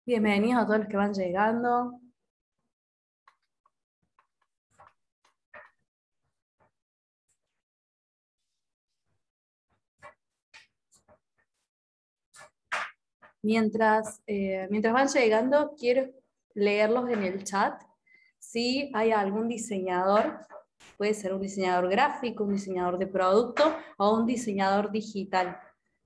Bienvenidos a todos los que van llegando. Mientras van llegando, quiero leerlos en el chat. Si hay algún diseñador, puede ser un diseñador gráfico, un diseñador de producto o un diseñador digital.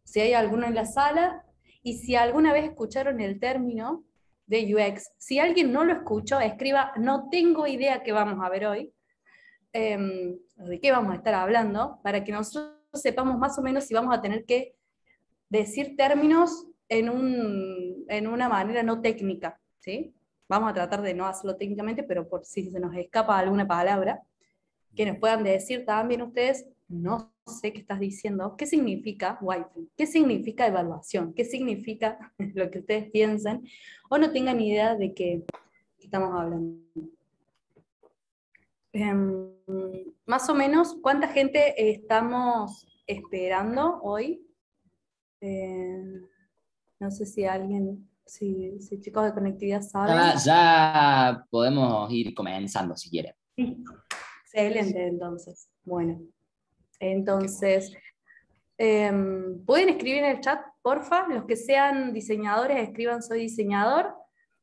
Si hay alguno en la sala y si alguna vez escucharon el término de UX. Si alguien no lo escuchó, escriba, no tengo idea qué vamos a ver hoy, de qué vamos a estar hablando, para que nosotros sepamos más o menos si vamos a tener que decir términos en una manera no técnica, ¿sí? Vamos a tratar de no hacerlo técnicamente, pero por si se nos escapa alguna palabra, que nos puedan decir también ustedes, no sé qué estás diciendo, qué significa Wi-Fi, qué significa evaluación, qué significa lo que ustedes piensan, o no tengan idea de qué estamos hablando. Más o menos, ¿cuánta gente estamos esperando hoy? Eh, no sé si alguien, si chicos de conectividad saben. Ya podemos ir comenzando si quieren. Sí. Excelente, entonces. Bueno, entonces, ¿pueden escribir en el chat, porfa? Los que sean diseñadores, escriban soy diseñador.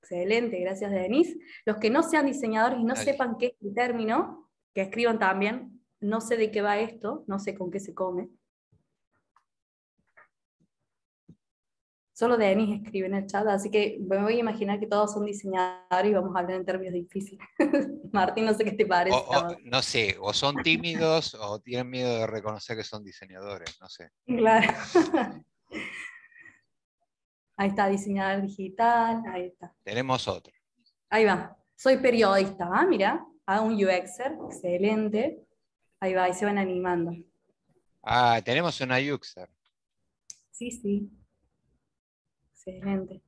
Excelente, gracias Denise. Los que no sean diseñadores y no Dale. sepan qué es el término, que escriban también. No sé de qué va esto, no sé con qué se come. Solo Denis escribe en el chat, así que me voy a imaginar que todos son diseñadores y vamos a hablar en términos difíciles. Martín, no sé qué te parece. No sé, o son tímidos o tienen miedo de reconocer que son diseñadores, no sé. Claro. Ahí está, diseñador digital, ahí está. Tenemos otro. Ahí va. Soy periodista, mira, hago un UXer, excelente. Ahí va, ahí se van animando. Ah, tenemos una Uxer. Sí, sí, excelente.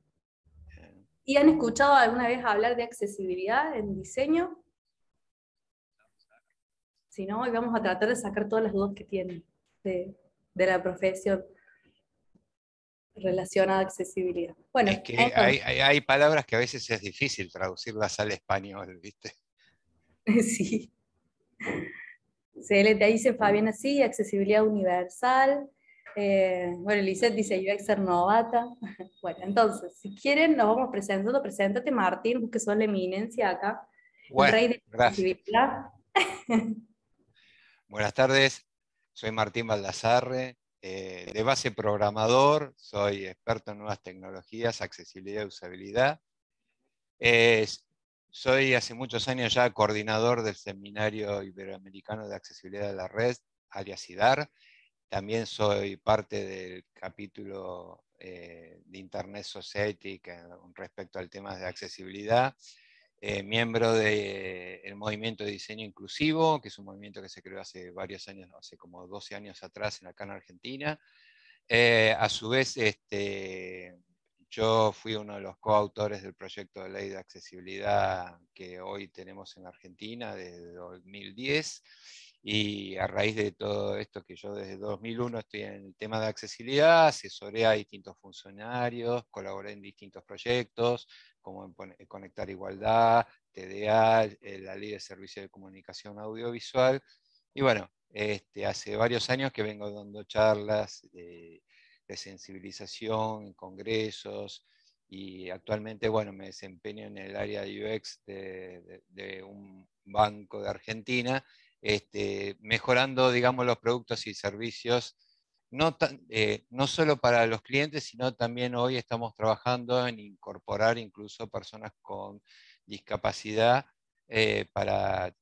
¿Y han escuchado alguna vez hablar de accesibilidad en diseño? Si no, hoy vamos a tratar de sacar todas las dudas que tienen de la profesión relacionada a accesibilidad. Bueno, Es que entonces, hay palabras que a veces es difícil traducirlas al español, ¿viste? sí. Excelente, ahí dice Fabiana, sí, accesibilidad universal. Bueno, Lisette dice UXer novata. Bueno, entonces, si quieren, nos vamos presentando. Preséntate, Martín, que sos la eminencia acá, el Bueno, rey de la gracias. accesibilidad. Buenas tardes, soy Martín Baldassarre, de base programador, soy experto en nuevas tecnologías, accesibilidad y usabilidad. Soy hace muchos años ya coordinador del Seminario Iberoamericano de Accesibilidad de la Red, alias CIDAR. También soy parte del capítulo de Internet Society respecto al tema de accesibilidad. Miembro del movimiento de diseño inclusivo, que es un movimiento que se creó hace varios años, hace como 12 años atrás acá en Argentina. A su vez, yo fui uno de los coautores del proyecto de ley de accesibilidad que hoy tenemos en Argentina desde 2010, y a raíz de todo esto que yo desde 2001 estoy en el tema de accesibilidad, asesoré a distintos funcionarios, colaboré en distintos proyectos, como en Conectar Igualdad, TDA, la Ley de Servicio de Comunicación Audiovisual, y bueno, hace varios años que vengo dando charlas de sensibilización en congresos, y actualmente, bueno, me desempeño en el área de UX de un banco de Argentina, mejorando, digamos, los productos y servicios, no solo para los clientes, sino también hoy estamos trabajando en incorporar incluso personas con discapacidad para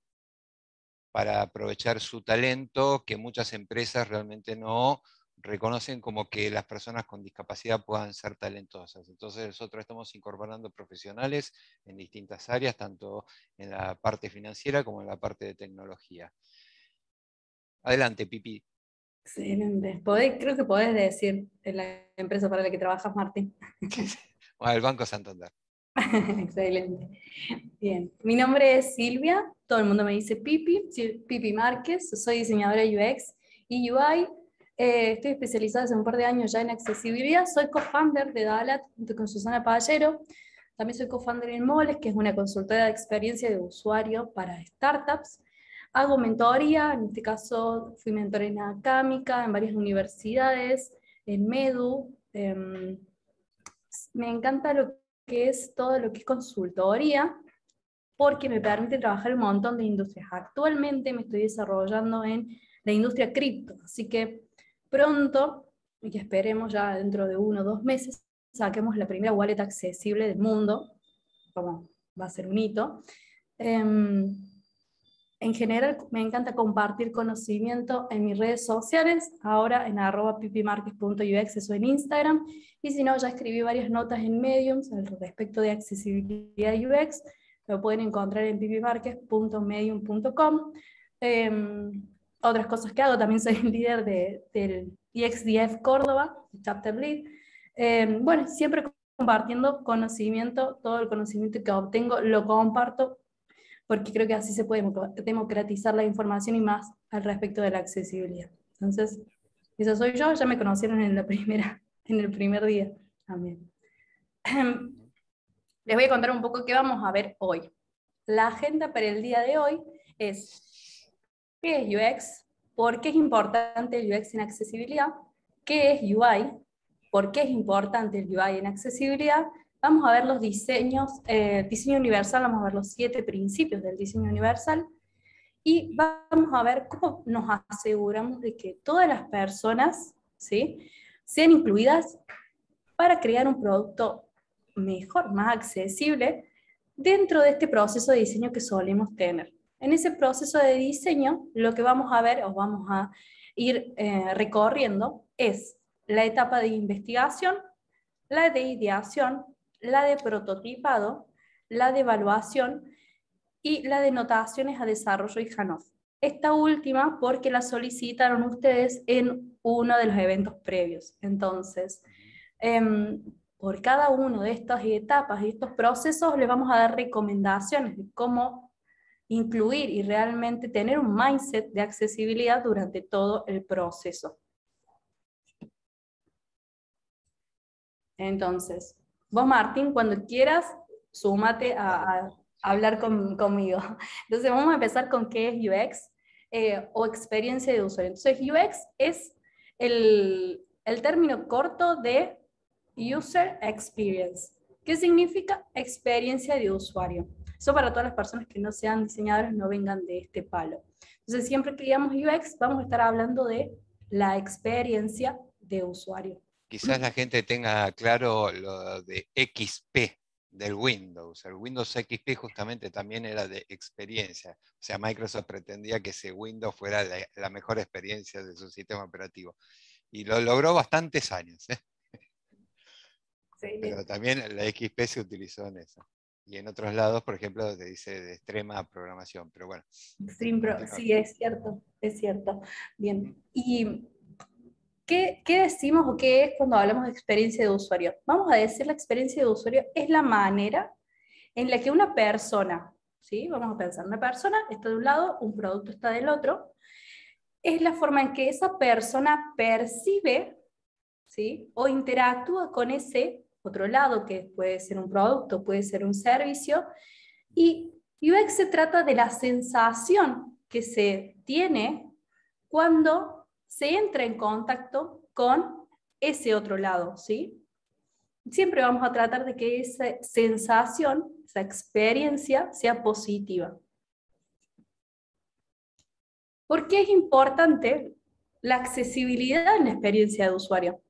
aprovechar su talento, que muchas empresas realmente no reconocen como que las personas con discapacidad puedan ser talentosas. Entonces nosotros estamos incorporando profesionales en distintas áreas, tanto en la parte financiera como en la parte de tecnología. Adelante, Pipi. Excelente. Creo que podés decir en la empresa para la que trabajas, Martín. Bueno, el Banco Santander. Excelente. Bien, mi nombre es Silvia, todo el mundo me dice Pipi, Pipi Márquez, soy diseñadora UX y UI, estoy especializada hace un par de años ya en accesibilidad, soy co-founder de Dalat junto con Susana Pallero, También soy co-founder en Moles, que es una consultora de experiencia de usuario para startups. Hago mentoría, en este caso fui mentor en Acámica, en varias universidades, en MEDU. Me encanta lo que es todo lo que es consultoría, porque me permite trabajar un montón de industrias. Actualmente me estoy desarrollando en la industria cripto, así que pronto, y que esperemos ya dentro de 1 o 2 meses, saquemos la primera wallet accesible del mundo, como va a ser un hito. En general me encanta compartir conocimiento en mis redes sociales, ahora en @pipimarquez.ux o en Instagram, y si no, ya escribí varias notas en Mediums al respecto de accesibilidad UX, lo pueden encontrar en pipimarquez.medium.com. Otras cosas que hago, también soy líder del EXDF Córdoba, Chapter Lead. Bueno, siempre compartiendo conocimiento, todo el conocimiento que obtengo lo comparto, porque creo que así se puede democratizar la información y más al respecto de la accesibilidad. Entonces, esa soy yo, ya me conocieron en el primer día también. Les voy a contar un poco qué vamos a ver hoy. La agenda para el día de hoy es ¿qué es UX? ¿Por qué es importante el UX en accesibilidad? ¿Qué es UI? ¿Por qué es importante el UI en accesibilidad? Vamos a ver los diseños, diseño universal, vamos a ver los 7 principios del diseño universal, y vamos a ver cómo nos aseguramos de que todas las personas, ¿sí?, sean incluidas para crear un producto mejor, más accesible, dentro de este proceso de diseño que solemos tener. En ese proceso de diseño, lo que vamos a ver, o vamos a ir recorriendo, es la etapa de investigación, la de ideación, la de prototipado, la de evaluación y la de notaciones a desarrollo y handoff. Esta última porque la solicitaron ustedes en uno de los eventos previos. Entonces, por cada una de estas etapas y estos procesos les vamos a dar recomendaciones de cómo incluir y realmente tener un mindset de accesibilidad durante todo el proceso. Entonces, vos, Martín, cuando quieras, súmate a hablar conmigo. Entonces, vamos a empezar con qué es UX o experiencia de usuario. Entonces, UX es el término corto de User Experience. ¿Qué significa experiencia de usuario? Eso para todas las personas que no sean diseñadores, no vengan de este palo. Entonces, siempre que digamos UX, vamos a estar hablando de la experiencia de usuario. Quizás la gente tenga claro lo de XP del Windows. El Windows XP justamente también era de experiencia. O sea, Microsoft pretendía que ese Windows fuera la mejor experiencia de su sistema operativo. Y lo logró bastantes años. Sí. Pero también la XP se utilizó en eso. Y en otros lados, por ejemplo, se dice de extrema programación. Pero bueno. Sí, es cierto. Bien. ¿Y qué decimos o qué es cuando hablamos de experiencia de usuario? Vamos a decir la experiencia de usuario es la manera en la que una persona, ¿sí?, vamos a pensar, una persona está de un lado, un producto está del otro, es la forma en que esa persona percibe, ¿sí?, o interactúa con ese otro lado, que puede ser un producto, puede ser un servicio, y UX se trata de la sensación que se tiene cuando se entra en contacto con ese otro lado, ¿sí? Siempre vamos a tratar de que esa sensación, esa experiencia sea positiva. ¿Por qué es importante la accesibilidad en la experiencia de usuario?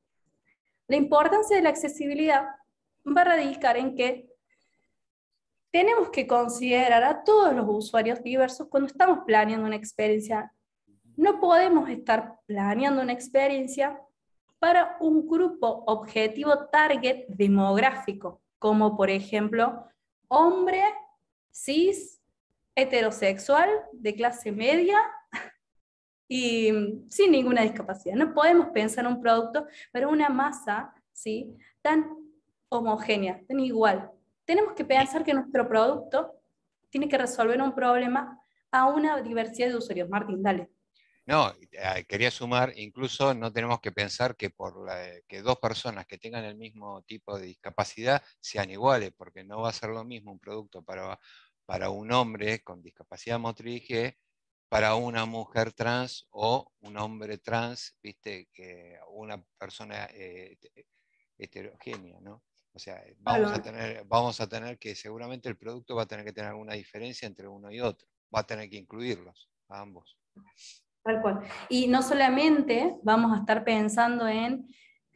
La importancia de la accesibilidad va a radicar en que tenemos que considerar a todos los usuarios diversos cuando estamos planeando una experiencia. No podemos estar planeando una experiencia para un grupo objetivo target demográfico, como por ejemplo, hombre, cis, heterosexual, de clase media y sin ninguna discapacidad. No podemos pensar un producto para una masa, ¿sí?, tan homogénea, tan igual. Tenemos que pensar que nuestro producto tiene que resolver un problema a una diversidad de usuarios. Martín, dale. No, quería sumar, incluso no tenemos que pensar que que dos personas que tengan el mismo tipo de discapacidad sean iguales, porque no va a ser lo mismo un producto para un hombre con discapacidad motriz que para una mujer trans o un hombre trans, viste, que una persona heterogénea, ¿no? O sea, Claro. vamos a tener que, seguramente el producto va a tener que tener alguna diferencia entre uno y otro, va a tener que incluirlos, a ambos. Tal cual. Y no solamente vamos a estar pensando en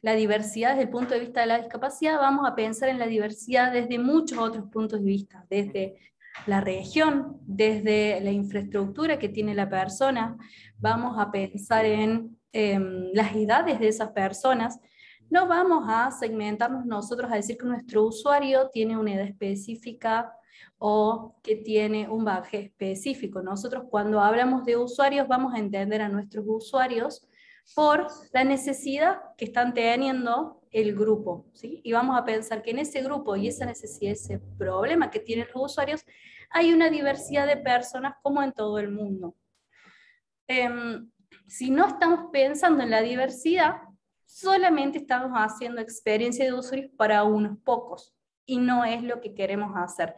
la diversidad desde el punto de vista de la discapacidad, vamos a pensar en la diversidad desde muchos otros puntos de vista, desde la región, desde la infraestructura que tiene la persona, vamos a pensar en las edades de esas personas. No vamos a segmentarnos nosotros a decir que nuestro usuario tiene una edad específica o que tiene un bagaje específico. Nosotros cuando hablamos de usuarios vamos a entender a nuestros usuarios por la necesidad que están teniendo el grupo, ¿sí? Y vamos a pensar que en ese grupo y esa necesidad, ese problema que tienen los usuarios, hay una diversidad de personas como en todo el mundo. Si no estamos pensando en la diversidad, solamente estamos haciendo experiencia de usuarios para unos pocos, y no es lo que queremos hacer.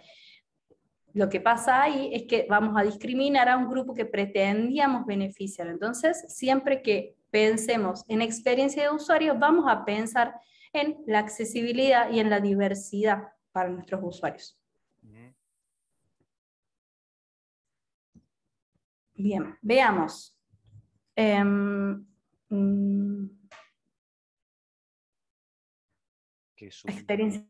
Lo que pasa ahí es que vamos a discriminar a un grupo que pretendíamos beneficiar. Entonces, siempre que pensemos en experiencia de usuario, vamos a pensar en la accesibilidad y en la diversidad para nuestros usuarios. Bien, veamos. Experiencia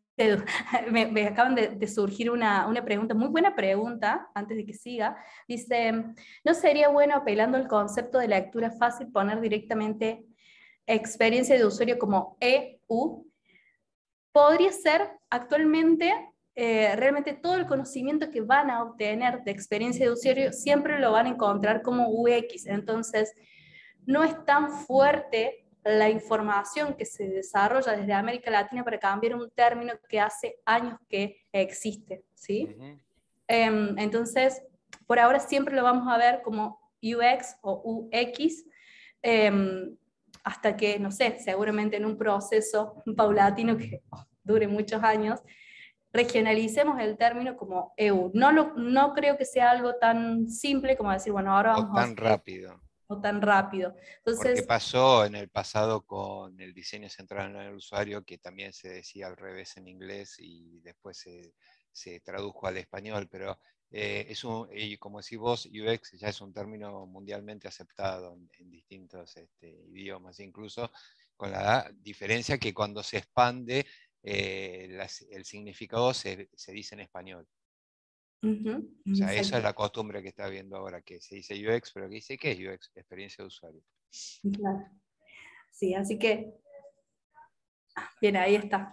me acaban de surgir una pregunta, muy buena pregunta, antes de que siga. Dice, ¿no sería bueno, apelando al concepto de lectura fácil, poner directamente experiencia de usuario como EU? Podría ser actualmente, realmente todo el conocimiento que van a obtener de experiencia de usuario siempre lo van a encontrar como UX, entonces no es tan fuerte la información que se desarrolla desde América Latina para cambiar un término que hace años que existe, ¿sí? Entonces, por ahora siempre lo vamos a ver como UX o UX, hasta que, no sé, seguramente en un proceso paulatino que dure muchos años, regionalicemos el término como EU. No creo que sea algo tan simple como decir, bueno, ahora O vamos a tan hacer, rápido. o tan rápido. Porque Entonces, pasó en el pasado con el diseño centrado en el usuario, que también se decía al revés en inglés y después se tradujo al español, pero y como decís vos, UX ya es un término mundialmente aceptado en distintos idiomas, incluso con la diferencia que cuando se expande, el significado se dice en español. O sea, esa es la costumbre que está viendo ahora, que se dice UX, pero que dice, ¿qué es UX? Experiencia de usuario. claro. Sí, así que, bien, ahí está.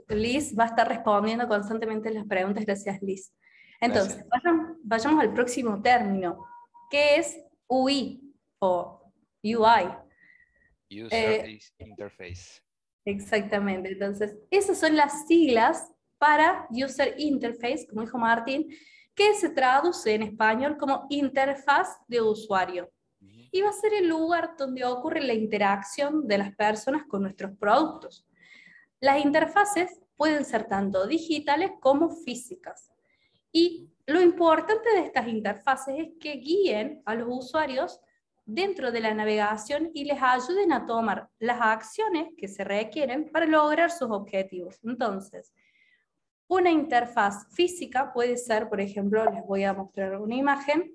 Liz va a estar respondiendo constantemente las preguntas. Gracias, Liz. Entonces, Gracias. vayamos al próximo término, que es UI o UI. User Interface. Exactamente. Entonces, esas son las siglas para User Interface, como dijo Martín, que se traduce en español como interfaz de usuario. Y va a ser el lugar donde ocurre la interacción de las personas con nuestros productos. Las interfaces pueden ser tanto digitales como físicas. Y lo importante de estas interfaces es que guíen a los usuarios dentro de la navegación y les ayuden a tomar las acciones que se requieren para lograr sus objetivos. Entonces, una interfaz física puede ser, por ejemplo, les voy a mostrar una imagen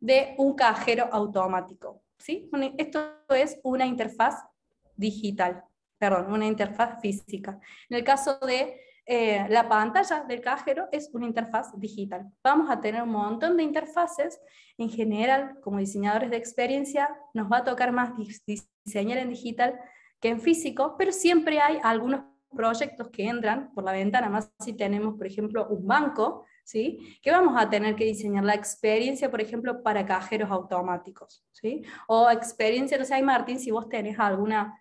de un cajero automático, ¿sí? Esto es una interfaz digital, perdón, una interfaz física. En el caso de la pantalla del cajero es una interfaz digital. Vamos a tener un montón de interfaces. En general, como diseñadores de experiencia, nos va a tocar más diseñar en digital que en físico, pero siempre hay algunos proyectos que entran por la ventana, más si tenemos, por ejemplo, un banco, ¿sí? Que vamos a tener que diseñar la experiencia, por ejemplo, para cajeros automáticos, ¿sí? O experiencia, no sé, Martín, si vos tenés alguna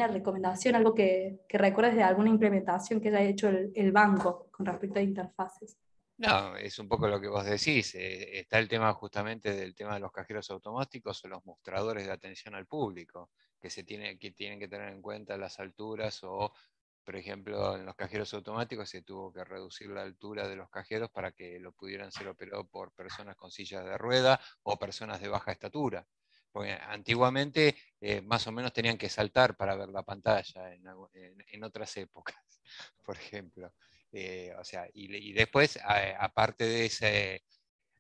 recomendación, algo que recuerdes de alguna implementación que haya hecho el banco con respecto a interfaces. No, es un poco lo que vos decís. Está el tema justamente del tema de los cajeros automáticos o los mostradores de atención al público, que tienen que tener en cuenta las alturas o, por ejemplo, en los cajeros automáticos se tuvo que reducir la altura de los cajeros para que lo pudieran ser operados por personas con sillas de rueda o personas de baja estatura. Porque antiguamente más o menos tenían que saltar para ver la pantalla en otras épocas, por ejemplo. O sea, y después, aparte de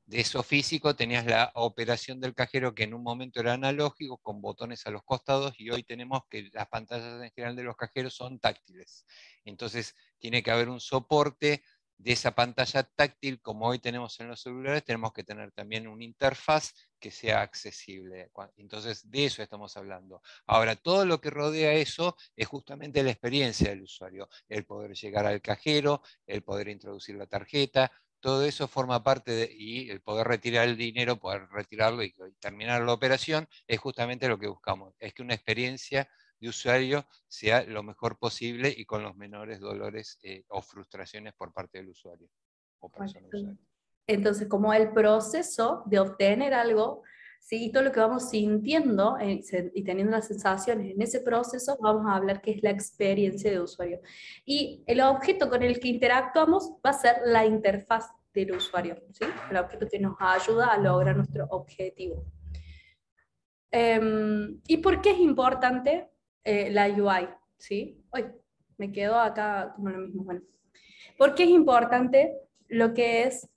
eso físico, tenías la operación del cajero que en un momento era analógico, con botones a los costados, y hoy tenemos que las pantallas en general de los cajeros son táctiles. Entonces, tiene que haber un soporte de esa pantalla táctil, como hoy tenemos en los celulares, tenemos que tener también una interfaz que sea accesible. Entonces, de eso estamos hablando. Ahora, todo lo que rodea eso es justamente la experiencia del usuario, el poder llegar al cajero, el poder introducir la tarjeta, todo eso forma parte y el poder retirar el dinero, poder retirarlo y terminar la operación, es justamente lo que buscamos, es que una experiencia de usuario sea lo mejor posible y con los menores dolores o frustraciones por parte del usuario o persona usuaria. Entonces, como el proceso de obtener algo, ¿sí? Y todo lo que vamos sintiendo y teniendo las sensaciones en ese proceso, vamos a hablar que es la experiencia de usuario. Y el objeto con el que interactuamos va a ser la interfaz del usuario, ¿sí? El objeto que nos ayuda a lograr nuestro objetivo. ¿Y por qué es importante la UI? ¿Sí? Uy, me quedo acá como lo mismo. Bueno, ¿por qué es importante lo que es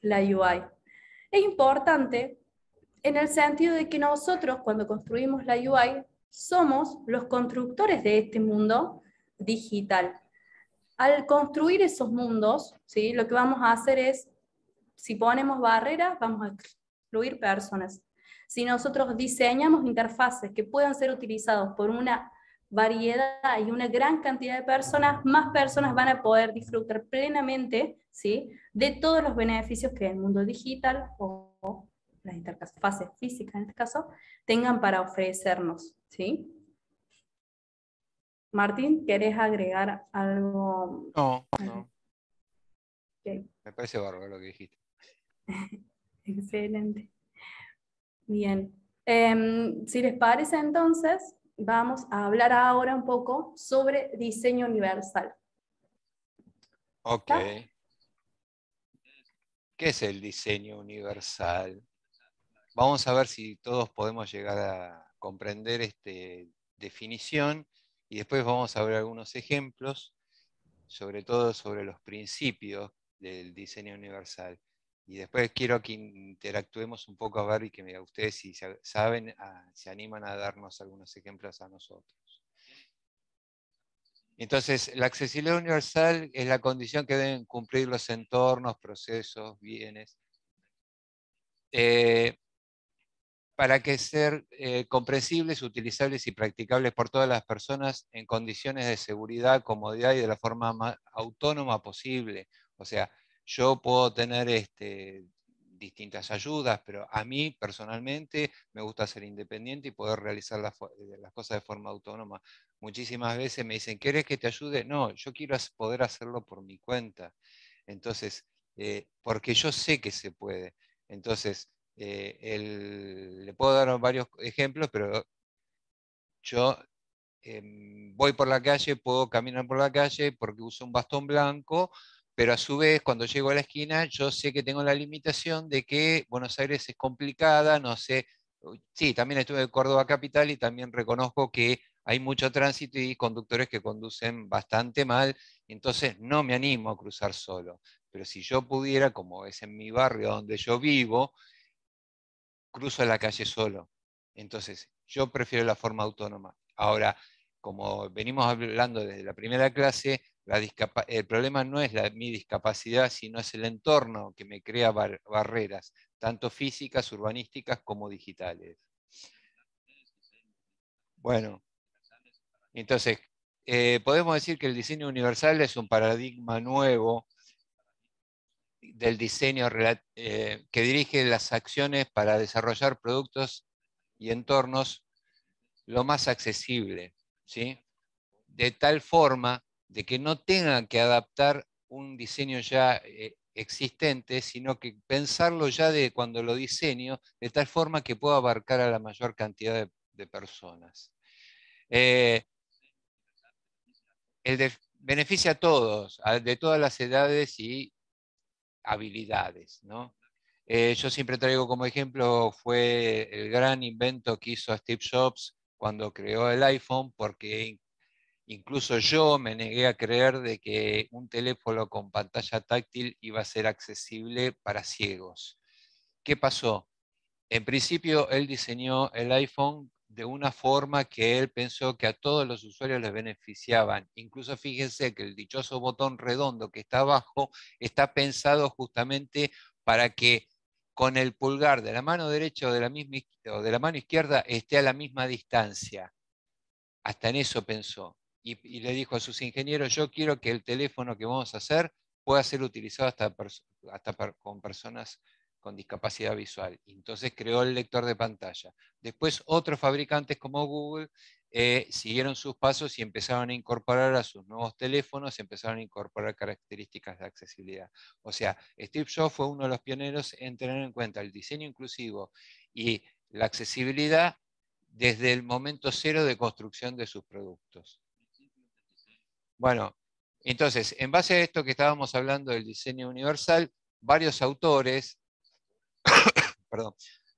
la UI? Es importante en el sentido de que nosotros, cuando construimos la UI, somos los constructores de este mundo digital. Al construir esos mundos, ¿sí? Lo que vamos a hacer es, si ponemos barreras, vamos a excluir personas. Si nosotros diseñamos interfaces que puedan ser utilizados por una variedad y una gran cantidad de personas, más personas van a poder disfrutar plenamente, ¿sí? De todos los beneficios que el mundo digital o las interfaces físicas en este caso tengan para ofrecernos, ¿sí? Martín, ¿querés agregar algo? No, no. Okay. Me parece bárbaro lo que dijiste. Excelente. Bien. Si les parece entonces, vamos a hablar ahora un poco sobre diseño universal. Ok. ¿Está? ¿Qué es el diseño universal? Vamos a ver si todos podemos llegar a comprender esta definición y después vamos a ver algunos ejemplos, sobre todo sobre los principios del diseño universal. Y después quiero que interactuemos un poco a ver y que ustedes, si saben, se animan a darnos algunos ejemplos a nosotros. Entonces, la accesibilidad universal es la condición que deben cumplir los entornos, procesos, bienes, para que ser comprensibles, utilizables y practicables por todas las personas en condiciones de seguridad, comodidad y de la forma más autónoma posible. O sea, yo puedo tener distintas ayudas, pero a mí personalmente me gusta ser independiente y poder realizar las cosas de forma autónoma. Muchísimas veces me dicen, ¿querés que te ayude? No, yo quiero poder hacerlo por mi cuenta. Entonces, porque yo sé que se puede. Entonces, le puedo dar varios ejemplos, pero yo voy por la calle, puedo caminar por la calle porque uso un bastón blanco, pero a su vez, cuando llego a la esquina, yo sé que tengo la limitación de que Buenos Aires es complicada, no sé. Sí, también estuve en Córdoba capital y también reconozco que hay mucho tránsito y conductores que conducen bastante mal, entonces no me animo a cruzar solo. Pero si yo pudiera, como es en mi barrio donde yo vivo, cruzo la calle solo. Entonces, yo prefiero la forma autónoma. Ahora, como venimos hablando desde la primera clase, el problema no es mi discapacidad, sino es el entorno que me crea barreras, tanto físicas, urbanísticas como digitales. Bueno, entonces, podemos decir que el diseño universal es un paradigma nuevo del diseño que dirige las acciones para desarrollar productos y entornos lo más accesible, ¿sí? De tal forma de que no tengan que adaptar un diseño ya existente, sino que pensarlo ya de cuando lo diseño, de tal forma que pueda abarcar a la mayor cantidad de personas. Beneficia a todos, de todas las edades y habilidades, ¿no? Yo siempre traigo como ejemplo, fue el gran invento que hizo Steve Jobs cuando creó el iPhone, porque incluso yo me negué a creer de que un teléfono con pantalla táctil iba a ser accesible para ciegos. ¿Qué pasó? En principio, él diseñó el iPhone de una forma que él pensó que a todos los usuarios les beneficiaban. Incluso fíjense que el dichoso botón redondo que está abajo está pensado justamente para que con el pulgar de la mano derecha o de la mano izquierda esté a la misma distancia. Hasta en eso pensó. Y le dijo a sus ingenieros, yo quiero que el teléfono que vamos a hacer pueda ser utilizado hasta con personas con discapacidad visual. Entonces creó el lector de pantalla. Después otros fabricantes como Google siguieron sus pasos y empezaron a incorporar a sus nuevos teléfonos, empezaron a incorporar características de accesibilidad. O sea, Steve Jobs fue uno de los pioneros en tener en cuenta el diseño inclusivo y la accesibilidad desde el momento cero de construcción de sus productos. Bueno, entonces, en base a esto que estábamos hablando del diseño universal, varios autores, perdón,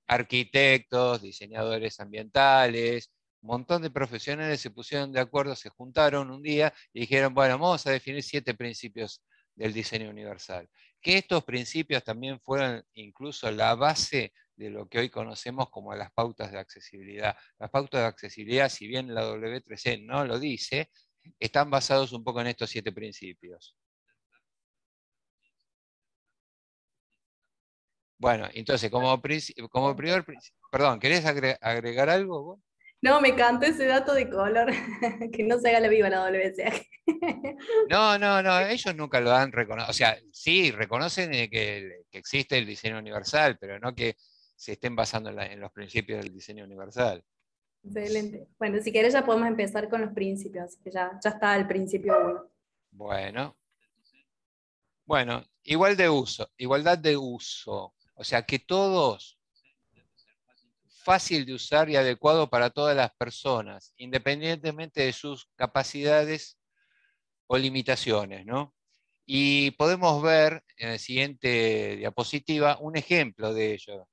arquitectos, diseñadores ambientales, un montón de profesionales se pusieron de acuerdo, se juntaron un día y dijeron, bueno, vamos a definir 7 principios del diseño universal. Que estos principios también fueron incluso la base de lo que hoy conocemos como las pautas de accesibilidad. Las pautas de accesibilidad, si bien la W3C no lo dice, están basados un poco en estos 7 principios. Bueno, entonces, como primer principio, perdón, ¿querés agregar algo vos? No, me encantó ese dato de color, que no se haga la viva la WCAG. No, ellos nunca lo han reconocido. O sea, sí, reconocen que existe el diseño universal, pero no que se estén basando en los principios del diseño universal. Excelente. Bueno, si querés ya podemos empezar con los principios, así que ya está el principio 1. Bueno, igualdad de uso. O sea, que todos, fácil de usar y adecuado para todas las personas, independientemente de sus capacidades o limitaciones, ¿no? Y podemos ver en la siguiente diapositiva un ejemplo de ello.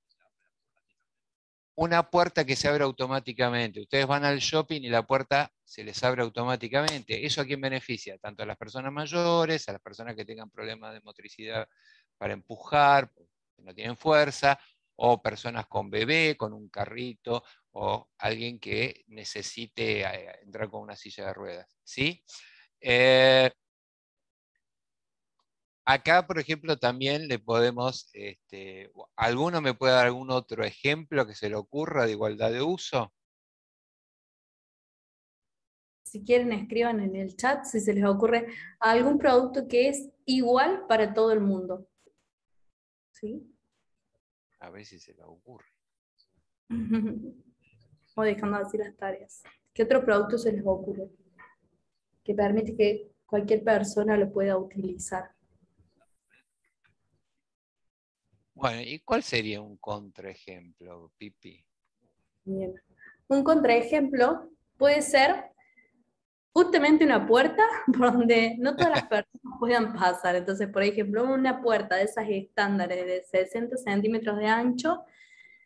Una puerta que se abre automáticamente. Ustedes van al shopping y la puerta se les abre automáticamente. ¿Eso a quién beneficia? Tanto a las personas mayores, a las personas que tengan problemas de motricidad para empujar, que no tienen fuerza, o personas con bebé, con un carrito, o alguien que necesite entrar con una silla de ruedas. ¿Sí? Acá, por ejemplo, también le podemos, ¿alguno me puede dar algún otro ejemplo que se le ocurra de igualdad de uso? Si quieren, escriban en el chat si se les ocurre algún producto que es igual para todo el mundo. ¿Sí? A ver si se le ocurre. O dejando así las tareas. ¿Qué otro producto se les ocurre? Que permite que cualquier persona lo pueda utilizar. Bueno, ¿y cuál sería un contraejemplo, Pipi? Bien. Un contraejemplo puede ser justamente una puerta por donde no todas las personas puedan pasar. Entonces, por ejemplo, una puerta de esas estándares de 60 centímetros de ancho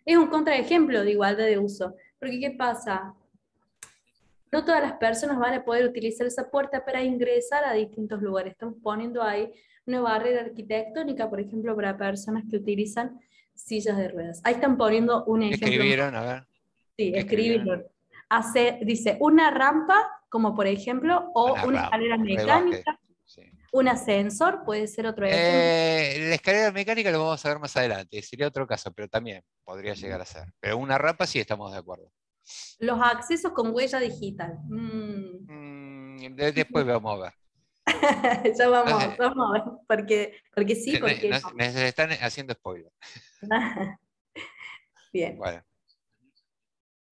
es un contraejemplo de igualdad de uso. Porque, ¿qué pasa? No todas las personas van a poder utilizar esa puerta para ingresar a distintos lugares. Estamos poniendo ahí una barrera arquitectónica, por ejemplo, para personas que utilizan sillas de ruedas. Ahí están poniendo un ejemplo. ¿Escribieron? A ver. Sí, escribieron. Dice una rampa, como por ejemplo, o una escalera mecánica, sí. Un ascensor puede ser otro ejemplo. La escalera mecánica lo vamos a ver más adelante, sería otro caso, pero también podría llegar a ser. Pero una rampa sí estamos de acuerdo. Los accesos con huella digital. Después vamos a ver. Ya vamos a ver, porque sí, porque no. Me están haciendo spoiler. Bien. Bueno.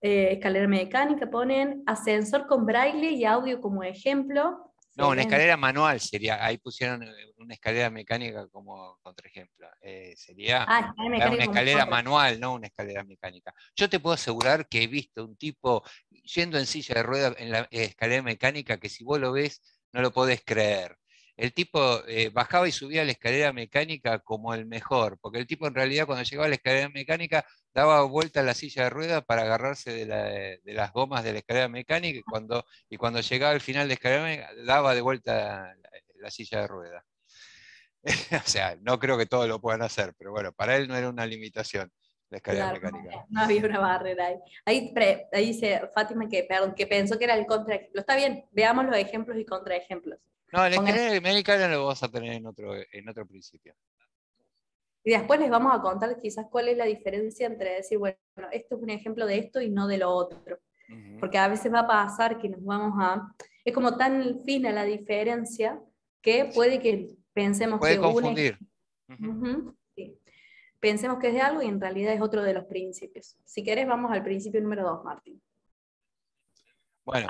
Escalera mecánica ponen, ascensor con braille y audio como ejemplo, No, una Excelente. escalera manual sería, ahí pusieron una escalera mecánica como contraejemplo. Sería Escalera una mecánica como escalera contra. manual, no una escalera mecánica. Yo te puedo asegurar que he visto un tipo yendo en silla de ruedas en la escalera mecánica que si vos lo ves no lo podés creer. El tipo bajaba y subía la escalera mecánica como el mejor, porque el tipo en realidad cuando llegaba a la escalera mecánica daba vuelta a la silla de ruedas para agarrarse de las gomas de la escalera mecánica y cuando llegaba al final de la escalera mecánica daba de vuelta la silla de ruedas. O sea, no creo que todos lo puedan hacer, pero bueno, para él no era una limitación la escalera Claro, mecánica. no había una barrera ahí. Ahí dice Fátima que, perdón, que pensó que era el contraejemplo. Está bien, veamos los ejemplos y contraejemplos. No, la Pongan- escalera mecánica lo vas a tener en otro principio. Y después les vamos a contar quizás cuál es la diferencia entre decir, bueno, esto es un ejemplo de esto y no de lo otro. Ujú. Porque a veces va a pasar que nos vamos a... Es como tan fina la diferencia que puede que pensemos Puede que una... confundir. Ujú. Ujú, sí. Pensemos que es de algo y en realidad es otro de los principios. Si querés, vamos al principio número 2, Martín. Bueno,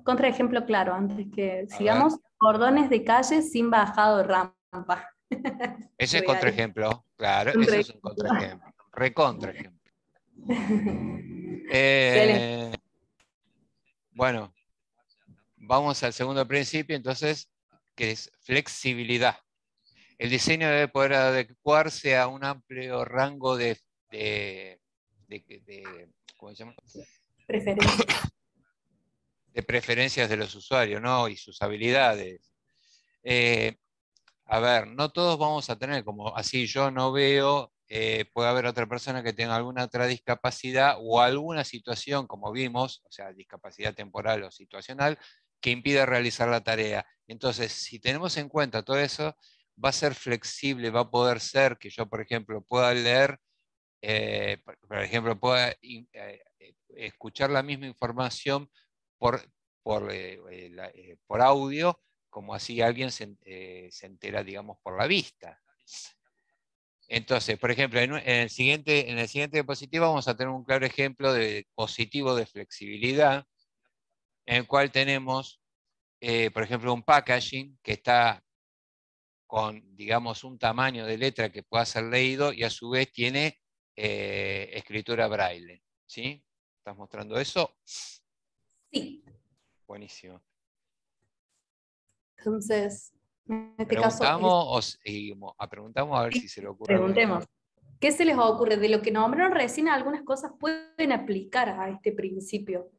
Contraejemplo claro, antes que a ver. sigamos, cordones de calle sin bajado de rampa. Ese es Real. contraejemplo, claro, Un eso re- es un contraejemplo, un recontraejemplo. Excelente. Eh, bueno, vamos al segundo principio, entonces, que es flexibilidad. El diseño debe poder adecuarse a un amplio rango de- ¿cómo se llama? Preferencias. De preferencias de los usuarios, ¿no? Y sus habilidades. Eh, a ver, no todos vamos a tener, como así yo no veo, puede haber otra persona que tenga alguna otra discapacidad o alguna situación, como vimos, o sea, discapacidad temporal o situacional, que impida realizar la tarea. Entonces, si tenemos en cuenta todo eso, va a ser flexible, va a poder ser que yo, por ejemplo, pueda leer, por ejemplo, pueda escuchar la misma información por, por audio, como así alguien se entera, digamos, por la vista. Entonces, por ejemplo, en el siguiente diapositiva vamos a tener un claro ejemplo de positivo de flexibilidad, en el cual tenemos, por ejemplo, un packaging que está con, digamos, un tamaño de letra que pueda ser leído y a su vez tiene escritura braille. ¿Sí? ¿Estás mostrando eso? Sí. Buenísimo. Entonces, en este caso, ¿Preguntamos o seguimos? Preguntamos a ver si se le ocurre alguna preguntemos. cosa. ¿Qué se les ocurre? De lo que nombraron recién, algunas cosas pueden aplicar a este principio.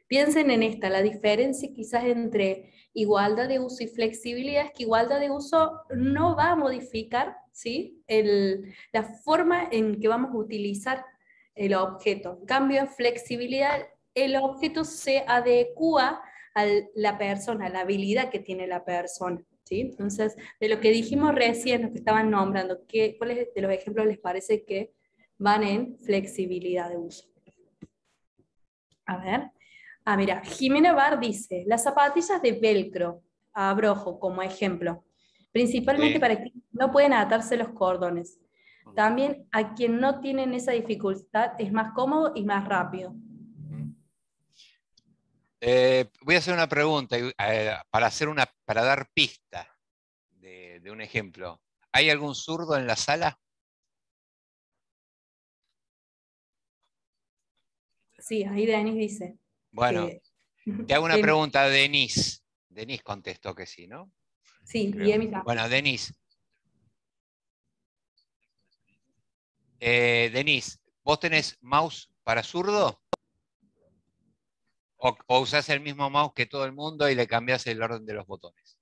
Piensen en esta, la diferencia quizás entre igualdad de uso y flexibilidad es que igualdad de uso no va a modificar, ¿sí? La forma en que vamos a utilizar el objeto. En cambio, en flexibilidad, el objeto se adecua a la persona, a la habilidad que tiene la persona. ¿Sí? Entonces, de lo que dijimos recién, lo que estaban nombrando, ¿cuáles de los ejemplos les parece que van en flexibilidad de uso? A ver. Mira, Jimena Bar dice, las zapatillas de velcro, abrojo como ejemplo, principalmente Sí. para quienes no pueden atarse los cordones. También a quien no tienen esa dificultad es más cómodo y más rápido. Voy a hacer una pregunta para dar pista de un ejemplo. ¿Hay algún zurdo en la sala? Sí, ahí Denis dice Bueno, que... te hago una Emi, pregunta a Denise. Denise contestó que sí, ¿no? sí, y Creo. Emi también. Bueno, Denise. Denise, ¿vos tenés mouse para zurdo? ¿O usás el mismo mouse que todo el mundo y le cambiás el orden de los botones?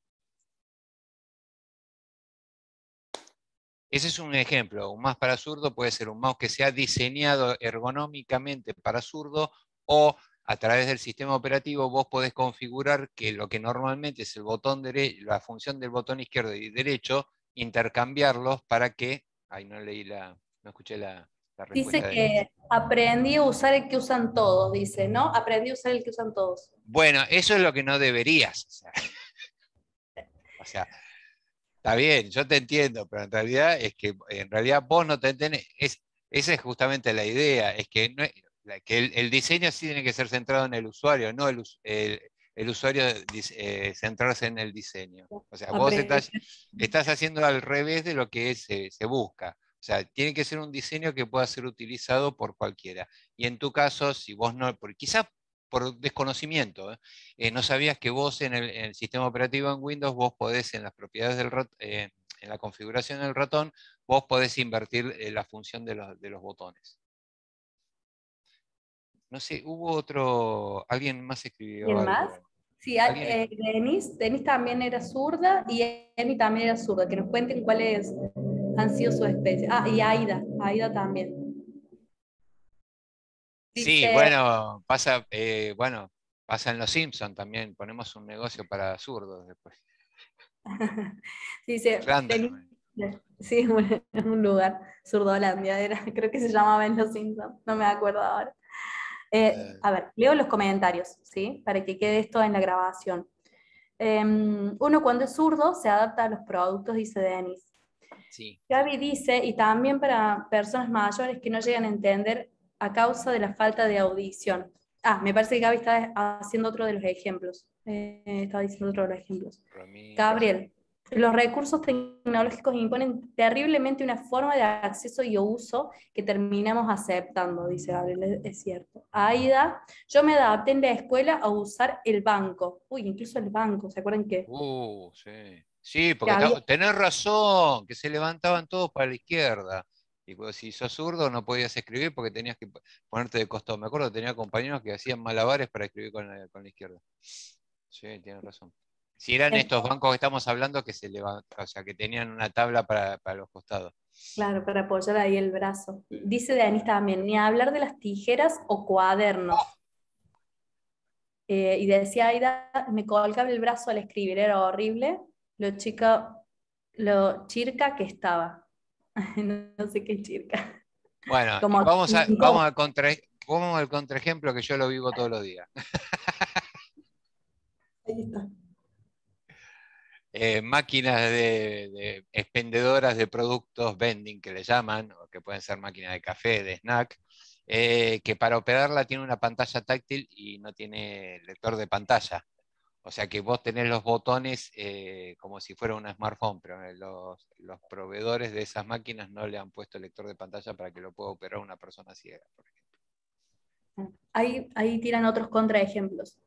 Ese es un ejemplo. Un mouse para zurdo puede ser un mouse que sea diseñado ergonómicamente para zurdo o a través del sistema operativo vos podés configurar que lo que normalmente es el botón derecho, la función del botón izquierdo y derecho, intercambiarlos para que... Ay, no escuché la respuesta Dice de Denise. que aprendí a usar el que usan todos, dice, ¿no? Aprendí a usar el que usan todos. Bueno, eso es lo que no deberías hacer. O sea, está bien, yo te entiendo, pero en realidad vos no te entendés. Esa es justamente la idea, es que, que el diseño sí tiene que ser centrado en el usuario, no el usuario centrarse en el diseño. O sea, vos Aprende. estás haciendo al revés de lo que se busca. O sea, tiene que ser un diseño que pueda ser utilizado por cualquiera. Y en tu caso, si vos no, quizás por desconocimiento, no sabías que vos en el sistema operativo en Windows, vos podés en las propiedades del en la configuración del ratón, vos podés invertir la función de los botones. No sé, hubo otro, alguien más escribió ¿Quién más? algo. Sí, ¿Alguien? Denis también era zurda y Emi también era zurda. Que nos cuenten cuáles han sido sus especies. Ah, y Aida también. Sí, Dice, bueno, pasa en Los Simpsons también, ponemos un negocio para zurdos después. dice, Denis, Random. sí, un lugar, Zurdolandia era, creo que se llamaba en Los Simpsons, no me acuerdo ahora. A ver, leo los comentarios, ¿sí? Para que quede esto en la grabación. Uno cuando es zurdo se adapta a los productos, dice Denis. Sí. Gaby dice, y también para personas mayores que no llegan a entender a causa de la falta de audición. Ah, me parece que Gaby está haciendo otro de los ejemplos. Estaba diciendo otro de los ejemplos. Ramiro. Gabriel, los recursos tecnológicos imponen terriblemente una forma de acceso y uso que terminamos aceptando, dice Gabriel, es cierto. Aida, yo me adapté en la escuela a usar el banco. Uy, incluso el banco, ¿se acuerdan que Sí. Sí, porque había? tenés razón, que se levantaban todos para la izquierda. Y si sos zurdo no podías escribir porque tenías que ponerte de costado. Me acuerdo que tenía compañeros que hacían malabares para escribir con la izquierda. Sí, tienes razón. Si eran estos bancos que estamos hablando que se levantaban, o sea, que tenían una tabla para los costados. Claro, para apoyar ahí el brazo. Dice Denis también, ni hablar de las tijeras o cuadernos. Y decía Aida, me colgaba el brazo al escribir, era horrible, lo chirca que estaba. No sé qué es chirca. Bueno, Como vamos al contraejemplo que yo lo vivo todos los días. ahí está. Máquinas de expendedoras de productos vending que le llaman, o que pueden ser máquinas de café, de snack, que para operarla tiene una pantalla táctil y no tiene lector de pantalla. O sea que vos tenés los botones como si fuera un smartphone, pero los proveedores de esas máquinas no le han puesto lector de pantalla para que lo pueda operar una persona ciega, por ejemplo. Ahí tiran otros contraejemplos.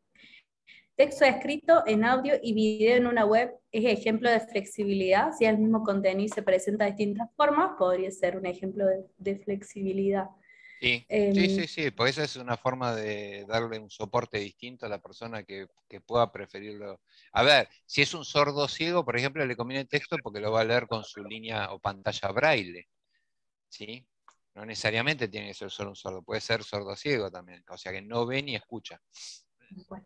Texto escrito en audio y video en una web es ejemplo de flexibilidad. Si el mismo contenido se presenta de distintas formas, podría ser un ejemplo de flexibilidad. Sí, pues esa es una forma de darle un soporte distinto a la persona que pueda preferirlo. A ver, si es un sordo ciego, por ejemplo, le conviene texto porque lo va a leer con su línea o pantalla braille, ¿sí? No necesariamente tiene que ser solo un sordo, puede ser sordo ciego también, o sea que no ve ni escucha. Bueno,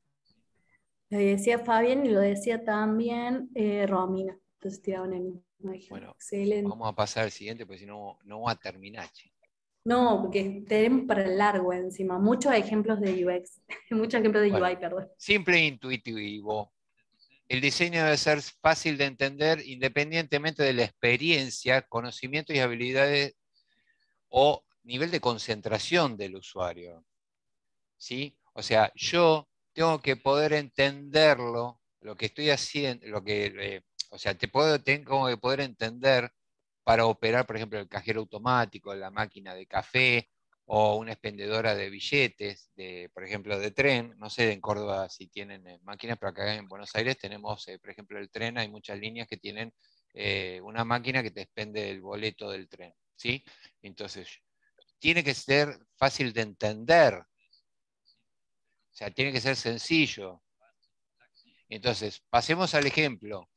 lo decía Fabián y lo decía también Romina. Entonces tiraban el mismo ejemplo. Bueno, Excelente. vamos a pasar al siguiente, porque si no, no va a terminar, che. No, porque tenemos para el largo encima. Muchos ejemplos de UX. Muchos ejemplos de UI, Bueno, perdón. simple e intuitivo. El diseño debe ser fácil de entender independientemente de la experiencia, conocimiento y habilidades o nivel de concentración del usuario. ¿Sí? O sea, yo tengo que poder entenderlo, lo que estoy haciendo, o sea, tengo que poder entender para operar, por ejemplo, el cajero automático, la máquina de café o una expendedora de billetes, por ejemplo, de tren. No sé en Córdoba si tienen máquinas, pero acá en Buenos Aires tenemos, por ejemplo, el tren, hay muchas líneas que tienen una máquina que te expende el boleto del tren, ¿sí? Entonces, tiene que ser fácil de entender, o sea, tiene que ser sencillo. Entonces, pasemos al ejemplo.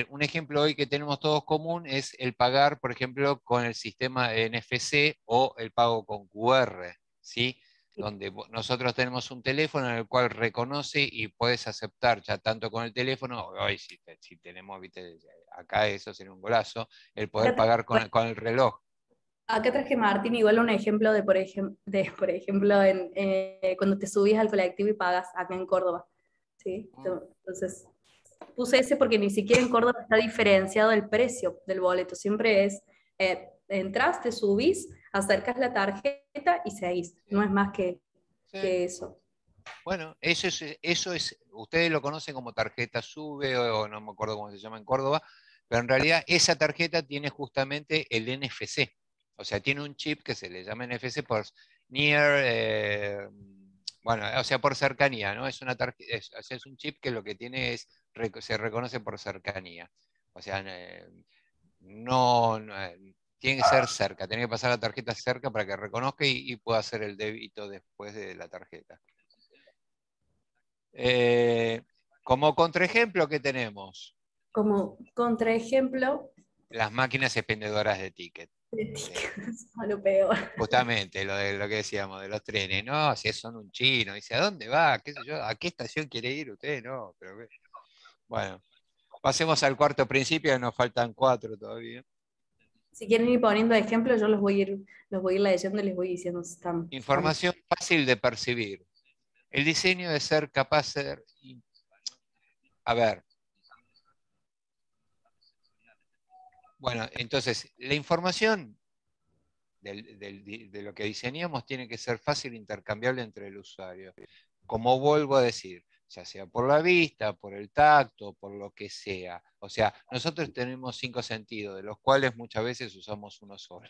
Un ejemplo hoy que tenemos todos común es el pagar, por ejemplo, con el sistema NFC o el pago con QR, ¿sí? Donde nosotros tenemos un teléfono en el cual reconoce y puedes aceptar ya tanto con el teléfono, hoy si tenemos, viste, acá eso sería un golazo, el poder Acá, pagar con el reloj. acá traje, Martín, igual un ejemplo por ejemplo, cuando te subís al colectivo y pagas acá en Córdoba. ¿Sí? Entonces, puse ese porque ni siquiera en Córdoba está diferenciado el precio del boleto. Siempre es, entras, te subís, acercas la tarjeta y seguís. No Sí, es más sí. que eso. Bueno, eso es, ustedes lo conocen como tarjeta SUBE o no me acuerdo cómo se llama en Córdoba, pero en realidad esa tarjeta tiene justamente el NFC. O sea, tiene un chip que se le llama NFC por near, bueno, o sea, por cercanía, ¿no? Es una o sea, es un chip que lo que tiene es, se reconoce por cercanía. O sea, tiene que ser cerca, tiene que pasar la tarjeta cerca para que reconozca y pueda hacer el débito después de la tarjeta. Como contraejemplo, ¿qué tenemos? Como contraejemplo, Las máquinas expendedoras de ticket. a lo peor. Justamente de lo que decíamos de los trenes. No, si son un chino. Dice, ¿a dónde va? ¿Qué sé yo? ¿A qué estación quiere ir usted? No, pero bueno, pasemos al cuarto principio, nos faltan 4 todavía. Si quieren ir poniendo ejemplos, yo los voy a ir leyendo y les voy diciendo si están. Información fácil de percibir. El diseño de ser capaz de ser... A ver. Bueno, entonces, la información de lo que diseñamos tiene que ser fácil e intercambiable entre el usuario. Como vuelvo a decir, ya sea por la vista, por el tacto, por lo que sea. O sea, nosotros tenemos 5 sentidos, de los cuales muchas veces usamos uno solo.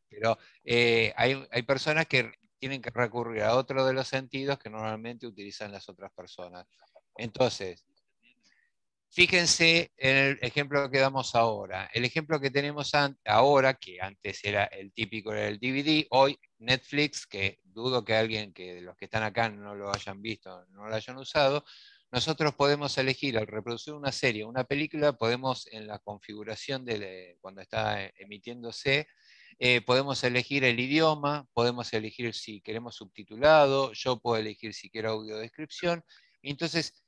Pero hay personas que tienen que recurrir a otro de los sentidos que normalmente utilizan las otras personas. Entonces, fíjense en el ejemplo que damos ahora. El ejemplo que tenemos ahora, que antes era el típico, era el DVD, hoy Netflix, que dudo que alguien que de los que están acá no lo hayan visto, no lo hayan usado, nosotros podemos elegir al reproducir una serie, una película, podemos en la configuración cuando está emitiéndose, podemos elegir el idioma, podemos elegir si queremos subtitulado, yo puedo elegir si quiero audiodescripción. Entonces,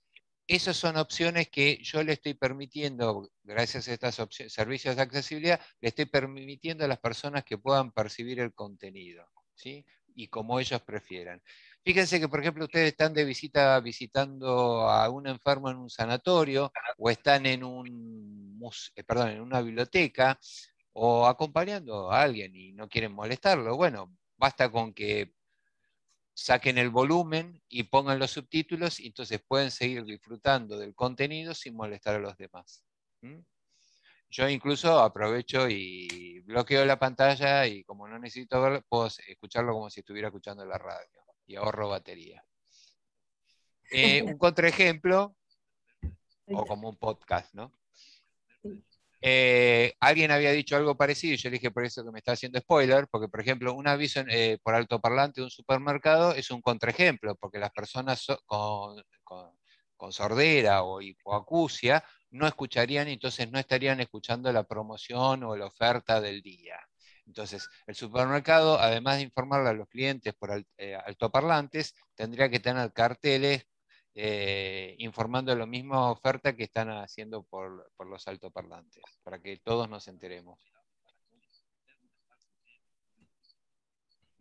esas son opciones que yo le estoy permitiendo, gracias a estos servicios de accesibilidad, le estoy permitiendo a las personas que puedan percibir el contenido, ¿sí? Y como ellos prefieran. Fíjense que, por ejemplo, ustedes están de visita visitando a un enfermo en un sanatorio o están en en una biblioteca o acompañando a alguien y no quieren molestarlo. Bueno, basta con que saquen el volumen y pongan los subtítulos y entonces pueden seguir disfrutando del contenido sin molestar a los demás. ¿Mm? Yo incluso aprovecho y bloqueo la pantalla y como no necesito verlo, puedo escucharlo como si estuviera escuchando la radio y ahorro batería. Un contraejemplo, o como un podcast, ¿no? Alguien había dicho algo parecido y yo le dije por eso que me está haciendo spoiler, porque por ejemplo un aviso por altoparlante de un supermercado es un contraejemplo, porque las personas con sordera o hipoacusia no escucharían y entonces no estarían escuchando la promoción o la oferta del día. Entonces, el supermercado, además de informarle a los clientes por altoparlantes, tendría que tener carteles informando de la misma oferta que están haciendo por los altoparlantes, para que todos nos enteremos.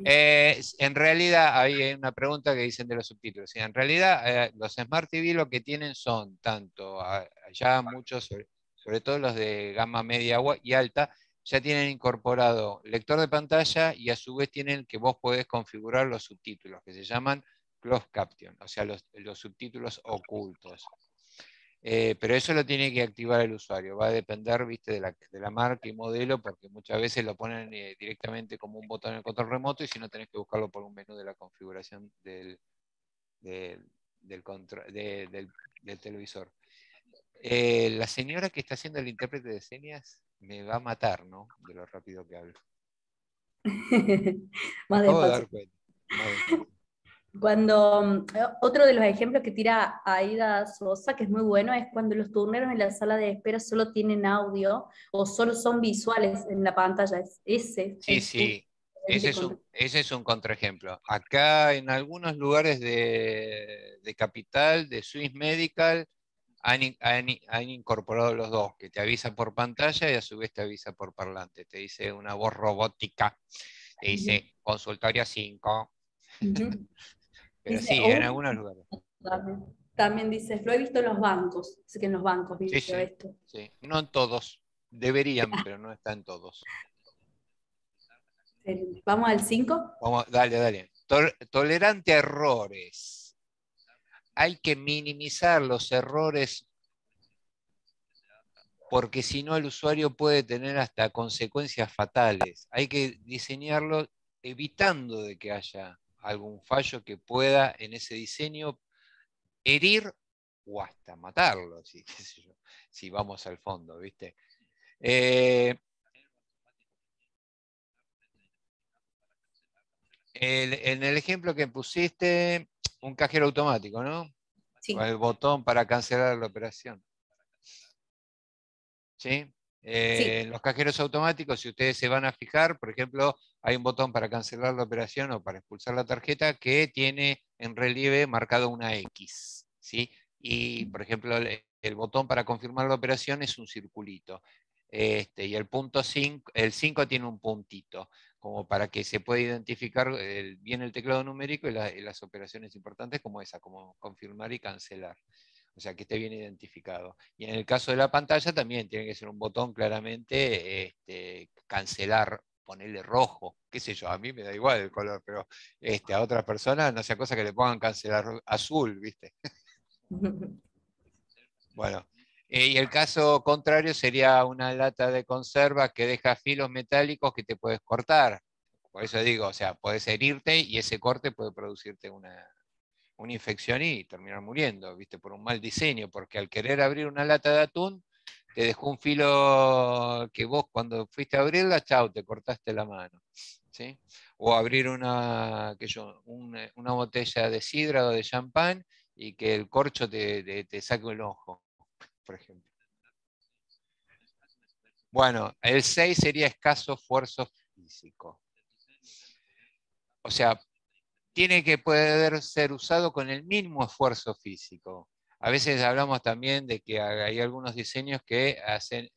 En realidad, hay una pregunta que dicen de los subtítulos. En realidad, los Smart TV lo que tienen son tanto, ya muchos, sobre todo los de gama media y alta, ya tienen incorporado lector de pantalla y a su vez tienen que vos podés configurar los subtítulos, que se llaman closed caption, o sea, los subtítulos ocultos. Pero eso lo tiene que activar el usuario, va a depender, viste, de la marca y modelo, porque muchas veces lo ponen directamente como un botón en el control remoto y si no tenés que buscarlo por un menú de la configuración del televisor. La señora que está haciendo el intérprete de señas me va a matar, ¿no? De lo rápido que hablo. Me Más acabo de despacio. dar cuenta. Más despacio. Otro de los ejemplos que tira Aida Sosa, que es muy bueno, es cuando los turneros en la sala de espera solo tienen audio o solo son visuales en la pantalla. Ese Sí, es un sí, ese es un contraejemplo. Acá en algunos lugares de Capital, de Swiss Medical, han incorporado los dos, que te avisa por pantalla y a su vez te avisa por parlante. Te dice una voz robótica, te dice consultorio 5. Ujú. Pero Dice, sí, en algunos lugares. también dice, lo he visto en los bancos, así que en los bancos Sí, visto sí, esto. sí. No en todos. Deberían, pero no está en todos. Vamos al 5. Dale, dale. Tolerante a errores. hay que minimizar los errores porque si no el usuario puede tener hasta consecuencias fatales. Hay que diseñarlo evitando de que haya algún fallo que pueda en ese diseño herir o hasta matarlo, si, qué sé yo, si vamos al fondo, ¿viste? En el ejemplo que pusiste, un cajero automático, ¿no? Con Sí, el botón para cancelar la operación. ¿Sí? sí. En los cajeros automáticos, si ustedes se van a fijar, por ejemplo, hay un botón para cancelar la operación o para expulsar la tarjeta que tiene en relieve marcado una X, ¿sí? Y, por ejemplo, el botón para confirmar la operación es un circulito. Y el punto 5, el 5 tiene un puntito, como para que se pueda identificar bien el teclado numérico y las operaciones importantes como esa, como confirmar y cancelar. O sea, que esté bien identificado. Y en el caso de la pantalla también tiene que ser un botón claramente cancelar, ponerle rojo, qué sé yo, a mí me da igual el color, pero a otras personas no sea cosa que le pongan cancelar azul, ¿viste? Bueno, y el caso contrario sería una lata de conserva que deja filos metálicos que te puedes cortar. Por eso digo, o sea, puedes herirte y ese corte puede producirte una infección y terminar muriendo, ¿viste? Por un mal diseño, porque al querer abrir una lata de atún, te dejó un filo que vos cuando fuiste a abrirla, chau, te cortaste la mano. ¿Sí? O abrir una botella de sidra o de champán y que el corcho te saque el ojo, por ejemplo. Bueno, el 6 sería escaso esfuerzo físico. O sea, tiene que poder ser usado con el mínimo esfuerzo físico. A veces hablamos también de que hay algunos diseños que hacen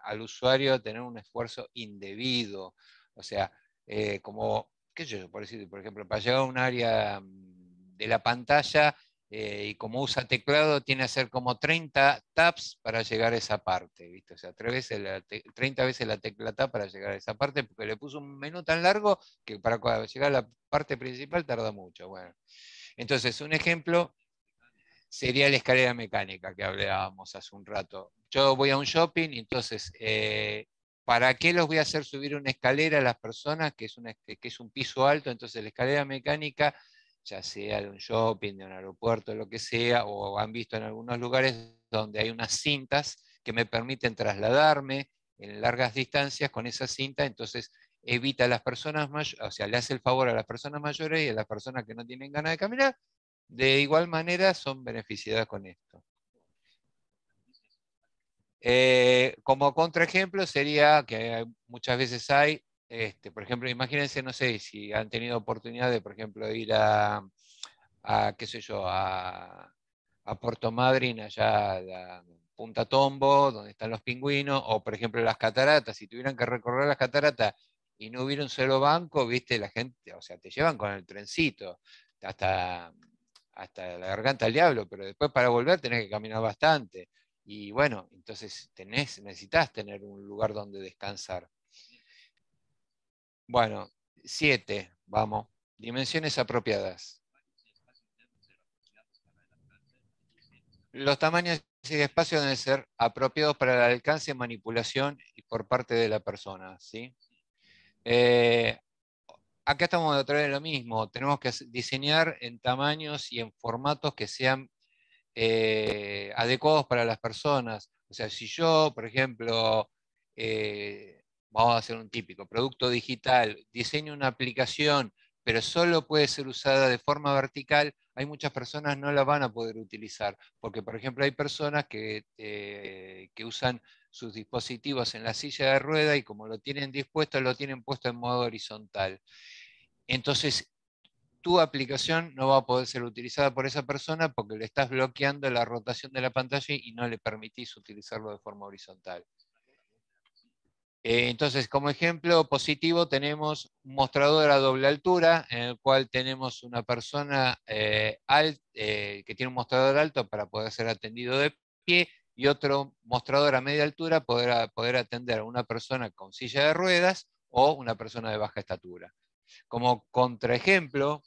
al usuario tener un esfuerzo indebido. O sea, como, qué sé yo, por decir, por ejemplo, para llegar a un área de la pantalla y como usa teclado, tiene que hacer como 30 taps para llegar a esa parte, ¿viste? O sea, 30 veces la tecla tab para llegar a esa parte, porque le puso un menú tan largo que para llegar a la parte principal tarda mucho. Bueno, entonces un ejemplo sería la escalera mecánica que hablábamos hace un rato. Yo voy a un shopping y entonces, ¿para qué los voy a hacer subir una escalera a las personas que es un piso alto? Entonces la escalera mecánica, ya sea de un shopping, de un aeropuerto, lo que sea, o han visto en algunos lugares donde hay unas cintas que me permiten trasladarme en largas distancias con esa cinta, entonces evita a las personas mayores, o sea, le hace el favor a las personas mayores y a las personas que no tienen ganas de caminar, de igual manera son beneficiadas con esto. Como contraejemplo sería que muchas veces hay, por ejemplo, imagínense, no sé, si han tenido oportunidad de, por ejemplo, ir qué sé yo, a Puerto Madryn, allá a Punta Tombo, donde están los pingüinos, o por ejemplo las cataratas, si tuvieran que recorrer las cataratas y no hubiera un solo banco, viste, la gente, o sea, te llevan con el trencito hasta, hasta la garganta del diablo, pero después para volver tenés que caminar bastante. Y bueno, entonces necesitas tener un lugar donde descansar. Bueno, 7, vamos. Dimensiones apropiadas. Los tamaños y espacios deben ser apropiados para el alcance, manipulación y por parte de la persona, ¿sí? Eh, Acá estamos otra vez lo mismo. Tenemos que diseñar en tamaños y en formatos que sean adecuados para las personas. O sea, si yo, por ejemplo, vamos a hacer un típico producto digital, diseño una aplicación, pero solo puede ser usada de forma vertical, hay muchas personas no la van a poder utilizar, porque por ejemplo hay personas que usan sus dispositivos en la silla de rueda y como lo tienen dispuesto, lo tienen puesto en modo horizontal. Entonces, tu aplicación no va a poder ser utilizada por esa persona porque le estás bloqueando la rotación de la pantalla y no le permitís utilizarlo de forma horizontal. Entonces, como ejemplo positivo, tenemos un mostrador a doble altura, en el cual tenemos una persona que tiene un mostrador alto para poder ser atendido de pie, y otro mostrador a media altura para poder atender a una persona con silla de ruedas o una persona de baja estatura. Como contraejemplo,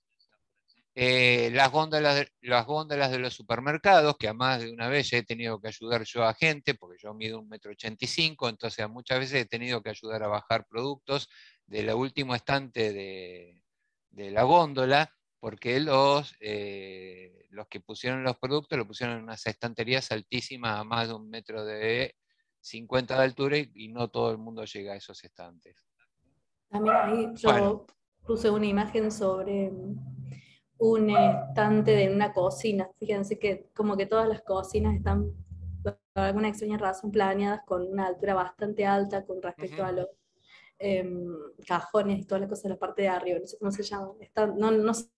las góndolas de los supermercados, que a más de una vez he tenido que ayudar yo a gente, porque yo mido 1,85 m, entonces muchas veces he tenido que ayudar a bajar productos del último estante de la góndola, porque los que pusieron los productos lo pusieron en unas estanterías altísimas a más de 1,50 m de altura y no todo el mundo llega a esos estantes. También ahí yo Bueno. puse una imagen sobre un estante de una cocina. Fíjense que como que todas las cocinas están, por alguna extraña razón, planeadas con una altura bastante alta con respecto a los cajones y toda la cosa de la parte de arriba. No sé cómo se llama. No es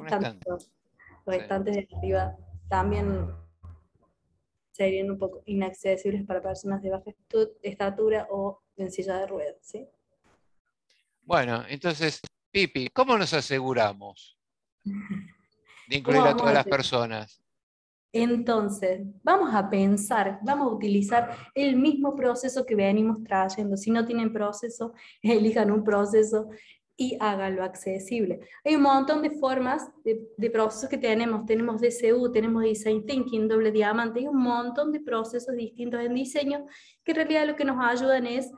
estante, los estantes de arriba también serían un poco inaccesibles para personas de baja estatura o en silla de ruedas, ¿sí? Bueno, entonces, Pipi, ¿cómo nos aseguramos de incluir a todas las personas? Entonces, vamos a pensar, vamos a utilizar el mismo proceso que venimos trayendo. Si no tienen proceso, elijan un proceso y háganlo accesible. Hay un montón de formas de procesos que tenemos. Tenemos DCU, tenemos Design Thinking, doble diamante, hay un montón de procesos distintos en diseño que en realidad lo que nos ayudan es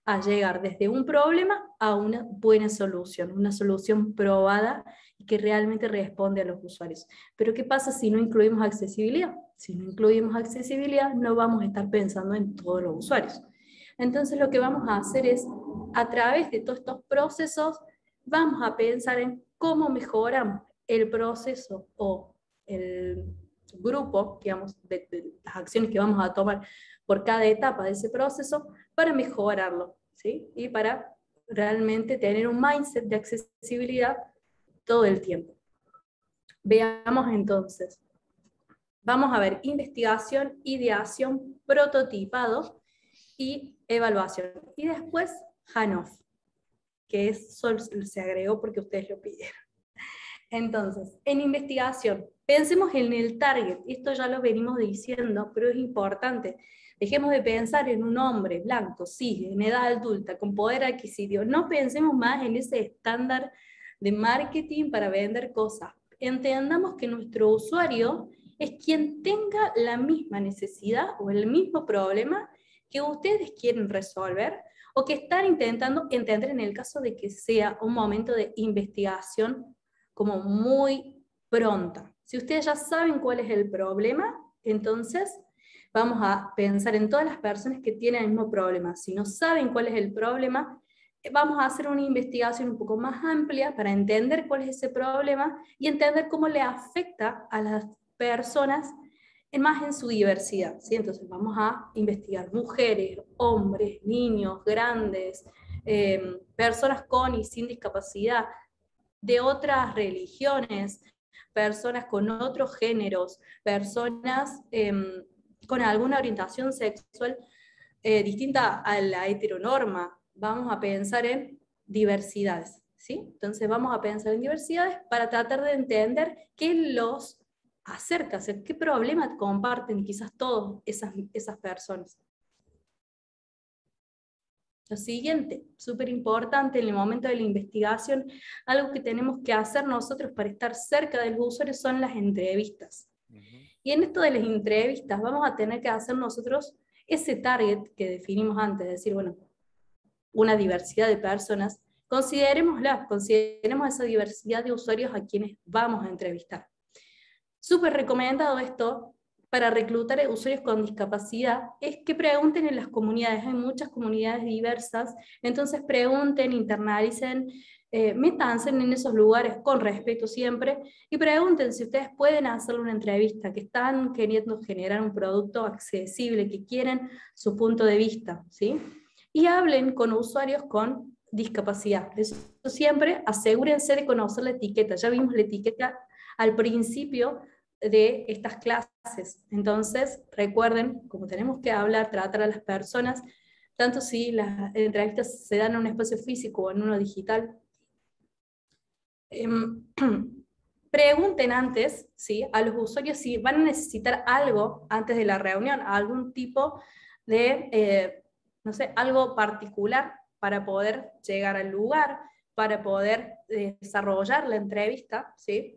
a llegar desde un problema a una buena solución, una solución probada y que realmente responde a los usuarios. Pero ¿qué pasa si no incluimos accesibilidad? Si no incluimos accesibilidad, no vamos a estar pensando en todos los usuarios. Entonces lo que vamos a hacer es, a través de todos estos procesos, vamos a pensar en cómo mejoramos el proceso o el grupo, digamos, de las acciones que vamos a tomar por cada etapa de ese proceso para mejorarlo, ¿sí? Y para realmente tener un mindset de accesibilidad todo el tiempo. Veamos entonces. Vamos a ver investigación, ideación, prototipado y evaluación. Y después handoff, que solo se agregó porque ustedes lo pidieron. Entonces, en investigación, pensemos en el target. Esto ya lo venimos diciendo, pero es importante. Dejemos de pensar en un hombre blanco, cis, en edad adulta, con poder adquisitivo. No pensemos más en ese estándar de marketing para vender cosas. Entendamos que nuestro usuario es quien tenga la misma necesidad o el mismo problema que ustedes quieren resolver o que están intentando entender en el caso de que sea un momento de investigación como muy pronta. Si ustedes ya saben cuál es el problema, entonces vamos a pensar en todas las personas que tienen el mismo problema. Si no saben cuál es el problema, vamos a hacer una investigación un poco más amplia para entender cuál es ese problema y entender cómo le afecta a las personas más en su diversidad, ¿sí? Entonces vamos a investigar mujeres, hombres, niños, grandes, personas con y sin discapacidad, de otras religiones, personas con otros géneros, personas con alguna orientación sexual distinta a la heteronorma. Vamos a pensar en diversidades, ¿sí? Entonces vamos a pensar en diversidades para tratar de entender qué los acerca, o sea, qué problemas comparten quizás todas esas personas. Lo siguiente, súper importante en el momento de la investigación, algo que tenemos que hacer nosotros para estar cerca de los usuarios son las entrevistas. Y en esto de las entrevistas vamos a tener que hacer nosotros ese target que definimos antes, es decir, bueno, una diversidad de personas, consideremos esa diversidad de usuarios a quienes vamos a entrevistar. Súper recomendado esto para reclutar usuarios con discapacidad, es que pregunten en las comunidades, hay muchas comunidades diversas, entonces pregunten, internalicen, métanse en esos lugares con respeto siempre, y pregunten si ustedes pueden hacerle una entrevista, que están queriendo generar un producto accesible, que quieren su punto de vista, ¿sí? Y hablen con usuarios con discapacidad. Eso siempre asegúrense de conocer la etiqueta, ya vimos la etiqueta al principio de estas clases. Entonces, recuerden, como tenemos que hablar, tratar a las personas, tanto si las entrevistas se dan en un espacio físico o en uno digital, pregunten antes, ¿sí?, a los usuarios si van a necesitar algo antes de la reunión, algún tipo de, no sé, algo particular para poder llegar al lugar, para poder desarrollar la entrevista, ¿sí?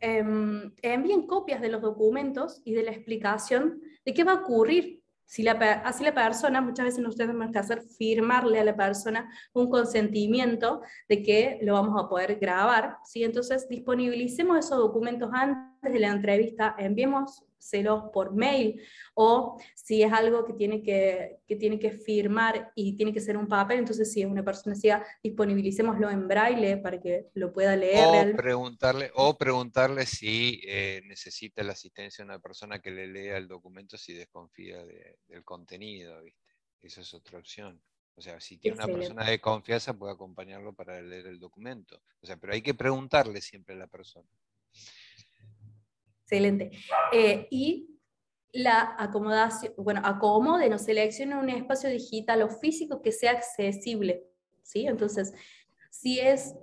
envíen copias de los documentos y de la explicación de qué va a ocurrir. Si así la persona, muchas veces nosotros tenemos que hacer firmarle a la persona un consentimiento de que lo vamos a poder grabar, ¿sí? Entonces disponibilicemos esos documentos antes de la entrevista, enviémoselos por mail, o si es algo que tiene que firmar y tiene que ser un papel, entonces si es una persona ciega, disponibilicémoslo en braille para que lo pueda leer realmente. O preguntarle si necesita la asistencia de una persona que le lea el documento si desconfía del contenido, ¿viste? Esa es otra opción. O sea, si tiene una Excelente. persona de confianza, puede acompañarlo para leer el documento. O sea, pero hay que preguntarle siempre a la persona. Excelente. Y la acomodación, bueno, acomoden o seleccionen un espacio digital o físico que sea accesible, ¿sí? Entonces, si es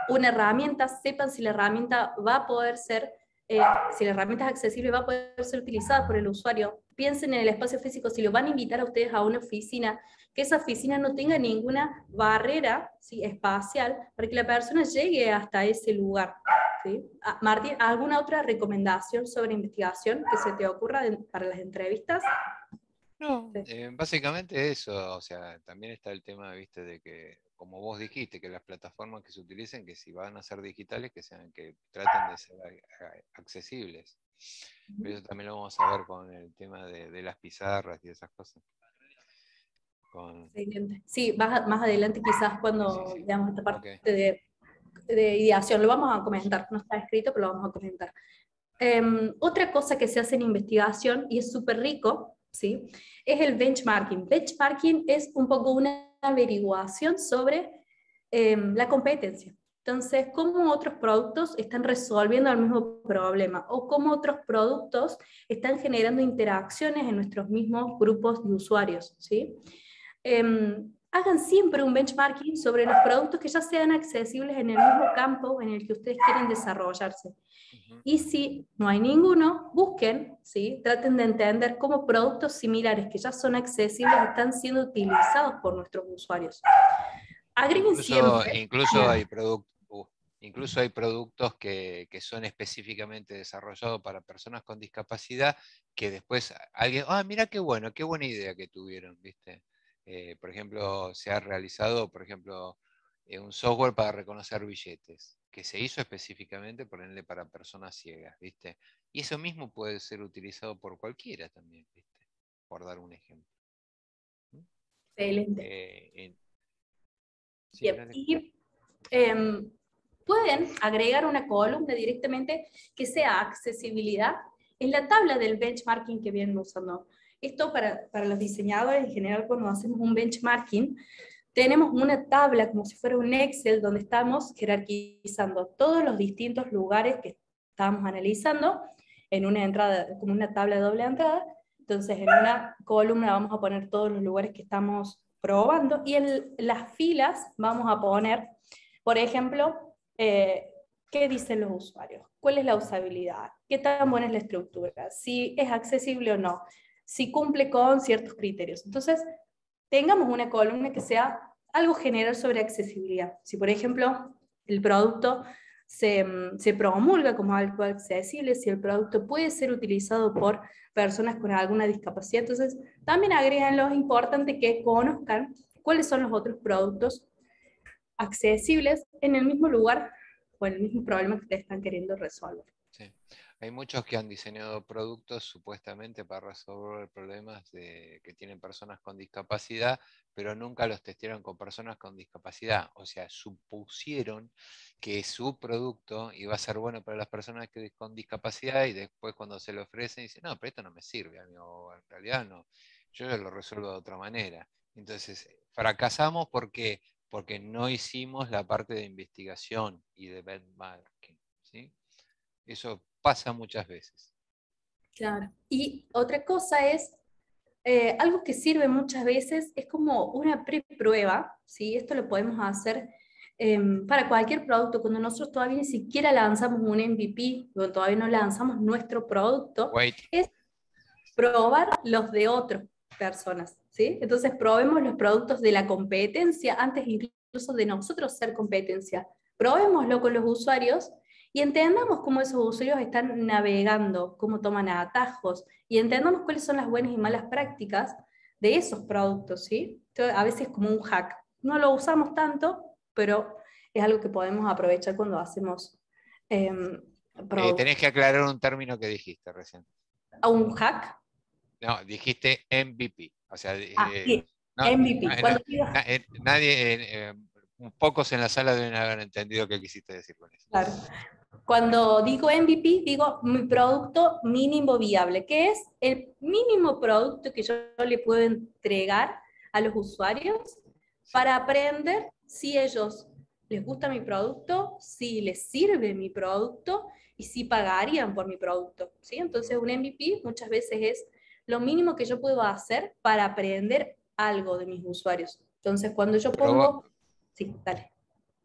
una herramienta, sepan si la herramienta va a poder ser, si la herramienta es accesible, va a poder ser utilizada por el usuario. Piensen en el espacio físico, si lo van a invitar a ustedes a una oficina, que esa oficina no tenga ninguna barrera, ¿sí?, espacial, para que la persona llegue hasta ese lugar. ¿Sí? Martín, ¿alguna otra recomendación sobre investigación que se te ocurra para las entrevistas? No, Sí. básicamente eso, o sea, también está el tema, viste, de que, como vos dijiste, que las plataformas que se utilicen, que si van a ser digitales, que traten de ser accesibles. Pero eso también lo vamos a ver con el tema de las pizarras y esas cosas. Excelente. Sí, más adelante quizás cuando Sí. veamos esta parte Okay. de ideación, lo vamos a comentar, no está escrito, pero lo vamos a comentar. Otra cosa que se hace en investigación, y es súper rico, ¿sí?, es el benchmarking. Benchmarking es un poco una averiguación sobre la competencia. Entonces, cómo otros productos están resolviendo el mismo problema, o cómo otros productos están generando interacciones en nuestros mismos grupos de usuarios, ¿sí? Hagan siempre un benchmarking sobre los productos que ya sean accesibles en el mismo campo en el que ustedes quieren desarrollarse. Y si no hay ninguno, busquen, ¿sí?, traten de entender cómo productos similares que ya son accesibles están siendo utilizados por nuestros usuarios. Agreguen siempre. Incluso hay productos que son específicamente desarrollados para personas con discapacidad, que después alguien, mira qué bueno, qué buena idea que tuvieron, ¿viste? Por ejemplo, se ha realizado, un software para reconocer billetes, que se hizo específicamente, ponerle para personas ciegas, ¿viste? Y eso mismo puede ser utilizado por cualquiera también, ¿viste? Por dar un ejemplo. Excelente. Sí, y pueden agregar una columna directamente que sea accesibilidad en la tabla del benchmarking que vienen usando. Esto para los diseñadores en general, cuando hacemos un benchmarking, tenemos una tabla como si fuera un Excel donde estamos jerarquizando todos los distintos lugares que estamos analizando en una entrada, como una tabla de doble entrada. Entonces en una columna vamos a poner todos los lugares que estamos probando, y en las filas vamos a poner, por ejemplo, qué dicen los usuarios, cuál es la usabilidad, qué tan buena es la estructura, si es accesible o no, si cumple con ciertos criterios. Entonces, tengamos una columna que sea algo general sobre accesibilidad. Si, por ejemplo, el producto se promulga como algo accesible, si el producto puede ser utilizado por personas con alguna discapacidad, entonces también agregan lo importante que conozcan cuáles son los otros productos accesibles en el mismo lugar o en el mismo problema que ustedes están queriendo resolver. Sí. Hay muchos que han diseñado productos supuestamente para resolver problemas que tienen personas con discapacidad, pero nunca los testearon con personas con discapacidad. O sea, supusieron que su producto iba a ser bueno para las personas con discapacidad, y después cuando se lo ofrecen dicen, no, pero esto no me sirve, amigo, en realidad no, yo lo resuelvo de otra manera. Entonces, fracasamos porque no hicimos la parte de investigación y de benchmarking, ¿sí? Eso pasa muchas veces. Claro. Y otra cosa es, algo que sirve muchas veces es como una preprueba, ¿sí? Esto lo podemos hacer para cualquier producto. Cuando nosotros todavía ni siquiera lanzamos un MVP, o todavía no lanzamos nuestro producto, es probar los de otras personas, ¿sí? Entonces probemos los productos de la competencia antes incluso de nosotros ser competencia. Probémoslo con los usuarios y entendamos cómo esos usuarios están navegando, cómo toman atajos, y entendamos cuáles son las buenas y malas prácticas de esos productos, ¿sí? Entonces, a veces como un hack. No lo usamos tanto, pero es algo que podemos aprovechar cuando hacemos productos. Tenés que aclarar un término que dijiste recién. ¿A un hack? No, dijiste MVP. O sea, Sí, no, MVP. Cuando digo, nadie, pocos en la sala deben haber entendido qué quisiste decir con eso. claro. Cuando digo MVP, digo mi producto mínimo viable, que es el mínimo producto que yo le puedo entregar a los usuarios para aprender si ellos les gusta mi producto, si les sirve mi producto y si pagarían por mi producto, ¿sí? Entonces un MVP muchas veces es lo mínimo que yo puedo hacer para aprender algo de mis usuarios. Entonces cuando yo pongo... Sí, dale.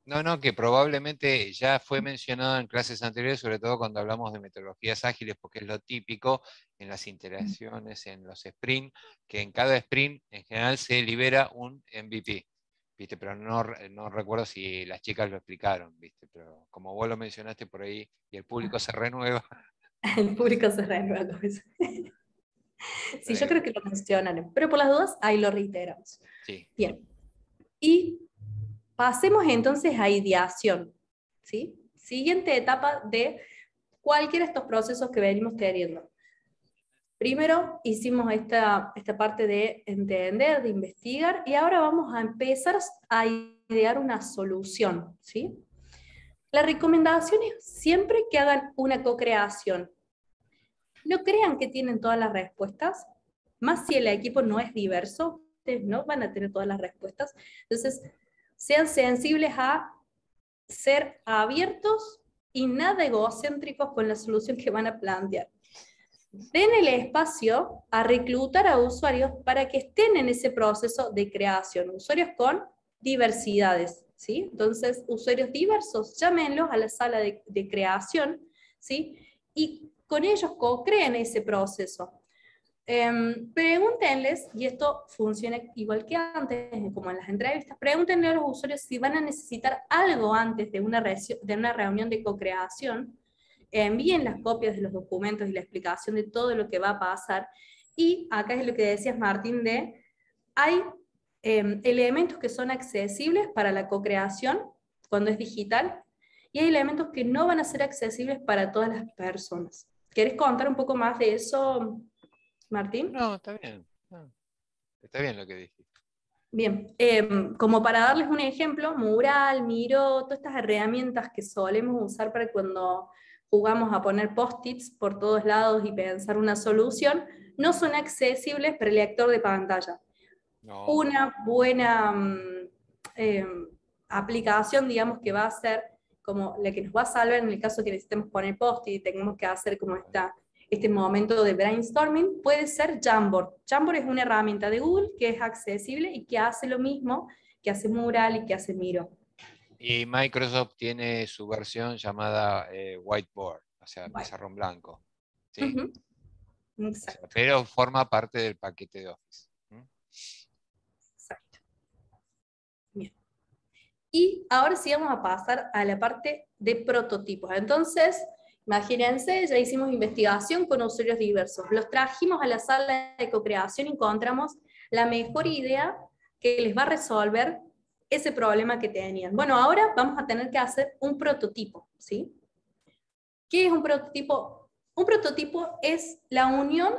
No, que probablemente ya fue mencionado en clases anteriores, sobre todo cuando hablamos de metodologías ágiles, porque es lo típico en las interacciones, en los sprint, que en cada sprint en general se libera un MVP, ¿viste? Pero no recuerdo si las chicas lo explicaron, ¿viste? Pero como vos lo mencionaste por ahí y el público se renueva. El público se renueva con eso. Sí, yo creo que lo mencionaron, pero por las dudas ahí lo reiteramos. Sí. Bien. Y pasemos entonces a ideación, ¿sí? Siguiente etapa de cualquiera de estos procesos que venimos teniendo. Primero hicimos esta parte de entender, de investigar, y ahora vamos a empezar a idear una solución, ¿sí? La recomendación es siempre que hagan una co-creación. No crean que tienen todas las respuestas, más si el equipo no es diverso, ustedes no van a tener todas las respuestas. Entonces, sean sensibles a ser abiertos y nada egocéntricos con la solución que van a plantear. Den el espacio a reclutar a usuarios para que estén en ese proceso de creación, usuarios con diversidades, ¿sí? Entonces, usuarios diversos, llámenlos a la sala de creación, ¿sí? Y con ellos co-creen ese proceso. Pregúntenles, y esto funciona igual que antes, como en las entrevistas, pregúntenle a los usuarios si van a necesitar algo antes de una reunión de co-creación, envíen las copias de los documentos y la explicación de todo lo que va a pasar, y acá es lo que decías, Martín, hay elementos que son accesibles para la co-creación cuando es digital, y hay elementos que no van a ser accesibles para todas las personas. ¿Querés contar un poco más de eso, Martín? No, está bien. Está bien lo que dijiste. Bien, como para darles un ejemplo, Mural, Miro, todas estas herramientas que solemos usar para cuando jugamos a poner post-its por todos lados y pensar una solución, no son accesibles para el lector de pantalla. No. Una buena aplicación, digamos, que va a ser como la que nos va a salvar en el caso que necesitemos poner post-it y tengamos que hacer como este momento de brainstorming, puede ser Jamboard. Jamboard es una herramienta de Google que es accesible y que hace lo mismo que hace Mural y que hace Miro. Y Microsoft tiene su versión llamada Whiteboard, o sea, pizarrón blanco. ¿Sí? Exacto. O sea, pero forma parte del paquete de Office. Exacto. Bien. Y ahora sí vamos a pasar a la parte de prototipos. Entonces, imagínense, ya hicimos investigación con usuarios diversos. Los trajimos a la sala de co-creación y encontramos la mejor idea que les va a resolver ese problema que tenían. Bueno, ahora vamos a tener que hacer un prototipo, ¿sí? ¿Qué es un prototipo? Un prototipo es la unión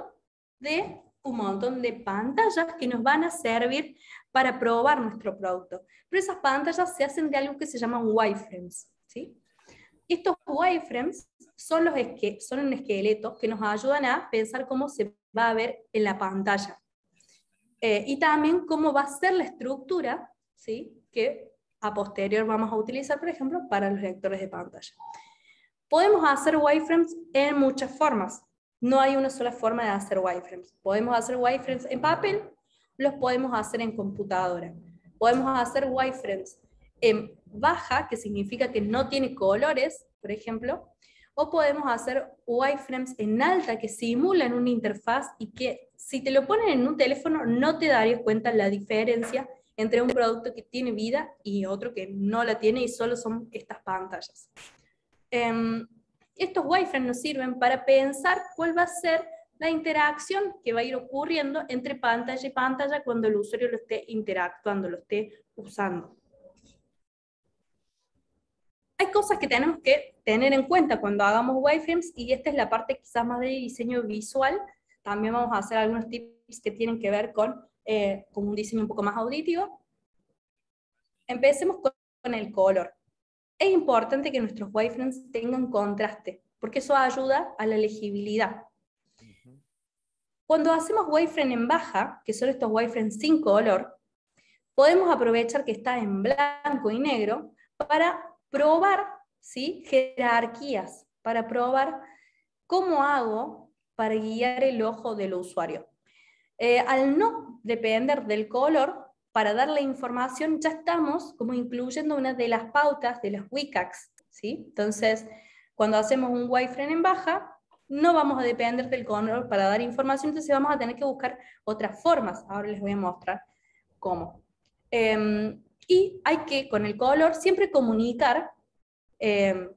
de un montón de pantallas que nos van a servir para probar nuestro producto. Pero esas pantallas se hacen de algo que se llaman wireframes, ¿sí? Estos wireframes son un esqueleto que nos ayudan a pensar cómo se va a ver en la pantalla. Y también cómo va a ser la estructura, ¿sí? Que a posterior vamos a utilizar, por ejemplo, para los lectores de pantalla. Podemos hacer wireframes en muchas formas. No hay una sola forma de hacer wireframes. Podemos hacer wireframes en papel, los podemos hacer en computadora. Podemos hacer wireframes en baja, que significa que no tiene colores, por ejemplo, o podemos hacer wireframes en alta, que simulan una interfaz y que si te lo ponen en un teléfono no te darías cuenta la diferencia entre un producto que tiene vida y otro que no la tiene y solo son estas pantallas. estos wireframes nos sirven para pensar cuál va a ser la interacción que va a ir ocurriendo entre pantalla y pantalla cuando el usuario lo esté interactuando, lo esté usando. Hay cosas que tenemos que tener en cuenta cuando hagamos wireframes, y esta es la parte quizás más de diseño visual. También vamos a hacer algunos tips que tienen que ver con un diseño un poco más auditivo. Empecemos con el color. Es importante que nuestros wireframes tengan contraste, porque eso ayuda a la legibilidad. Cuando hacemos wireframe en baja, que son estos wireframes sin color, podemos aprovechar que está en blanco y negro para probar, ¿sí?, jerarquías, para probar cómo hago para guiar el ojo del usuario. Al no depender del color, para dar la información ya estamos como incluyendo una de las pautas de las WCAGs, ¿sí? Entonces, cuando hacemos un wireframe en baja, no vamos a depender del color para dar información, entonces vamos a tener que buscar otras formas. Ahora les voy a mostrar cómo. Y hay que, con el color, siempre comunicar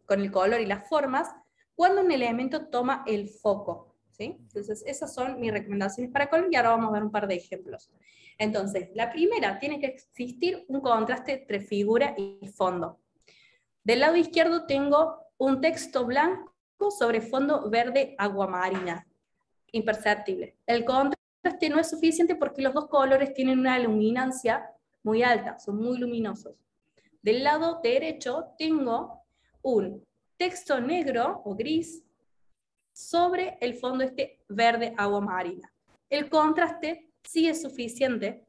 con el color y las formas cuando un elemento toma el foco, ¿sí? Entonces, esas son mis recomendaciones para color, y ahora vamos a ver un par de ejemplos. Entonces, la primera, tiene que existir un contraste entre figura y fondo. Del lado izquierdo tengo un texto blanco sobre fondo verde aguamarina, imperceptible. El contraste no es suficiente porque los dos colores tienen una luminancia muy alta, son muy luminosos. Del lado derecho tengo un texto negro o gris sobre el fondo este verde agua marina. El contraste sí es suficiente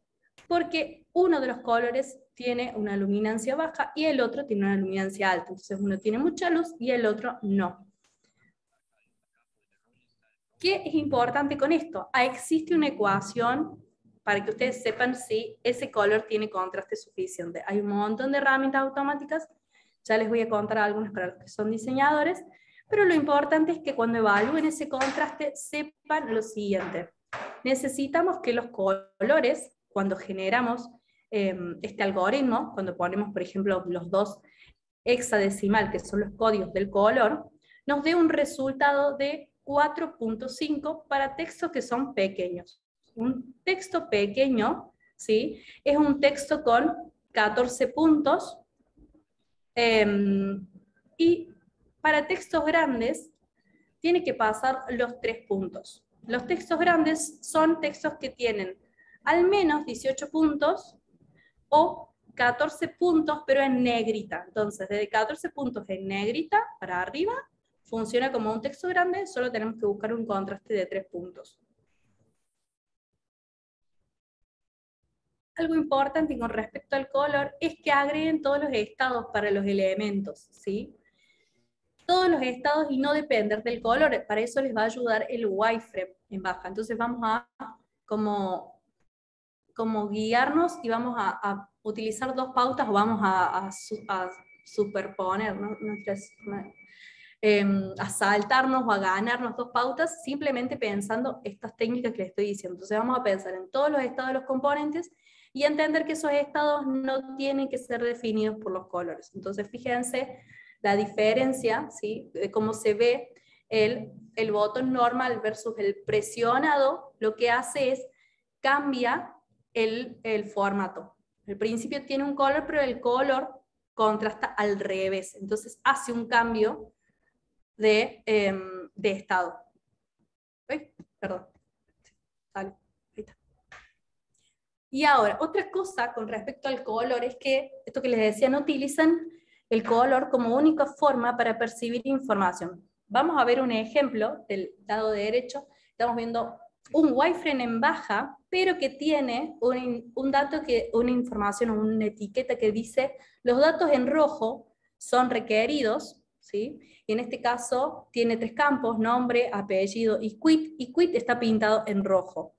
porque uno de los colores tiene una luminancia baja y el otro tiene una luminancia alta. Entonces uno tiene mucha luz y el otro no. ¿Qué es importante con esto? Existe una ecuación para que ustedes sepan si ese color tiene contraste suficiente. Hay un montón de herramientas automáticas, ya les voy a contar algunas para los que son diseñadores, pero lo importante es que cuando evalúen ese contraste sepan lo siguiente. Necesitamos que los colores, cuando generamos este algoritmo, cuando ponemos, por ejemplo, los 2 hexadecimal, que son los códigos del color, nos dé un resultado de 4.5 para textos que son pequeños. Un texto pequeño, ¿sí?, es un texto con 14 puntos, y para textos grandes tiene que pasar los 3 puntos. Los textos grandes son textos que tienen al menos 18 puntos o 14 puntos, pero en negrita. Entonces, desde 14 puntos en negrita para arriba, funciona como un texto grande, solo tenemos que buscar un contraste de 3 puntos. Algo importante con respecto al color es que agreguen todos los estados para los elementos, ¿sí? Todos los estados y no depender del color, para eso les va a ayudar el wireframe en baja. Entonces vamos a como guiarnos y vamos a utilizar 2 pautas, o vamos a superponer, ¿no? A saltarnos o a ganarnos 2 pautas simplemente pensando estas técnicas que les estoy diciendo. Entonces vamos a pensar en todos los estados de los componentes y entender que esos estados no tienen que ser definidos por los colores. Entonces fíjense la diferencia, ¿sí?, de cómo se ve el botón normal versus el presionado. Lo que hace es cambia el formato. Al principio tiene un color, pero el color contrasta al revés. Entonces hace un cambio de estado. ¿Uy? Perdón. Vale. Ahí está. Y ahora, otra cosa con respecto al color es que, esto que les decía, no utilizan el color como única forma para percibir información. Vamos a ver un ejemplo del lado derecho. Estamos viendo un wireframe en baja, pero que tiene un dato, una información, una etiqueta que dice los datos en rojo son requeridos, ¿sí? Y en este caso tiene 3 campos, nombre, apellido y quit está pintado en rojo.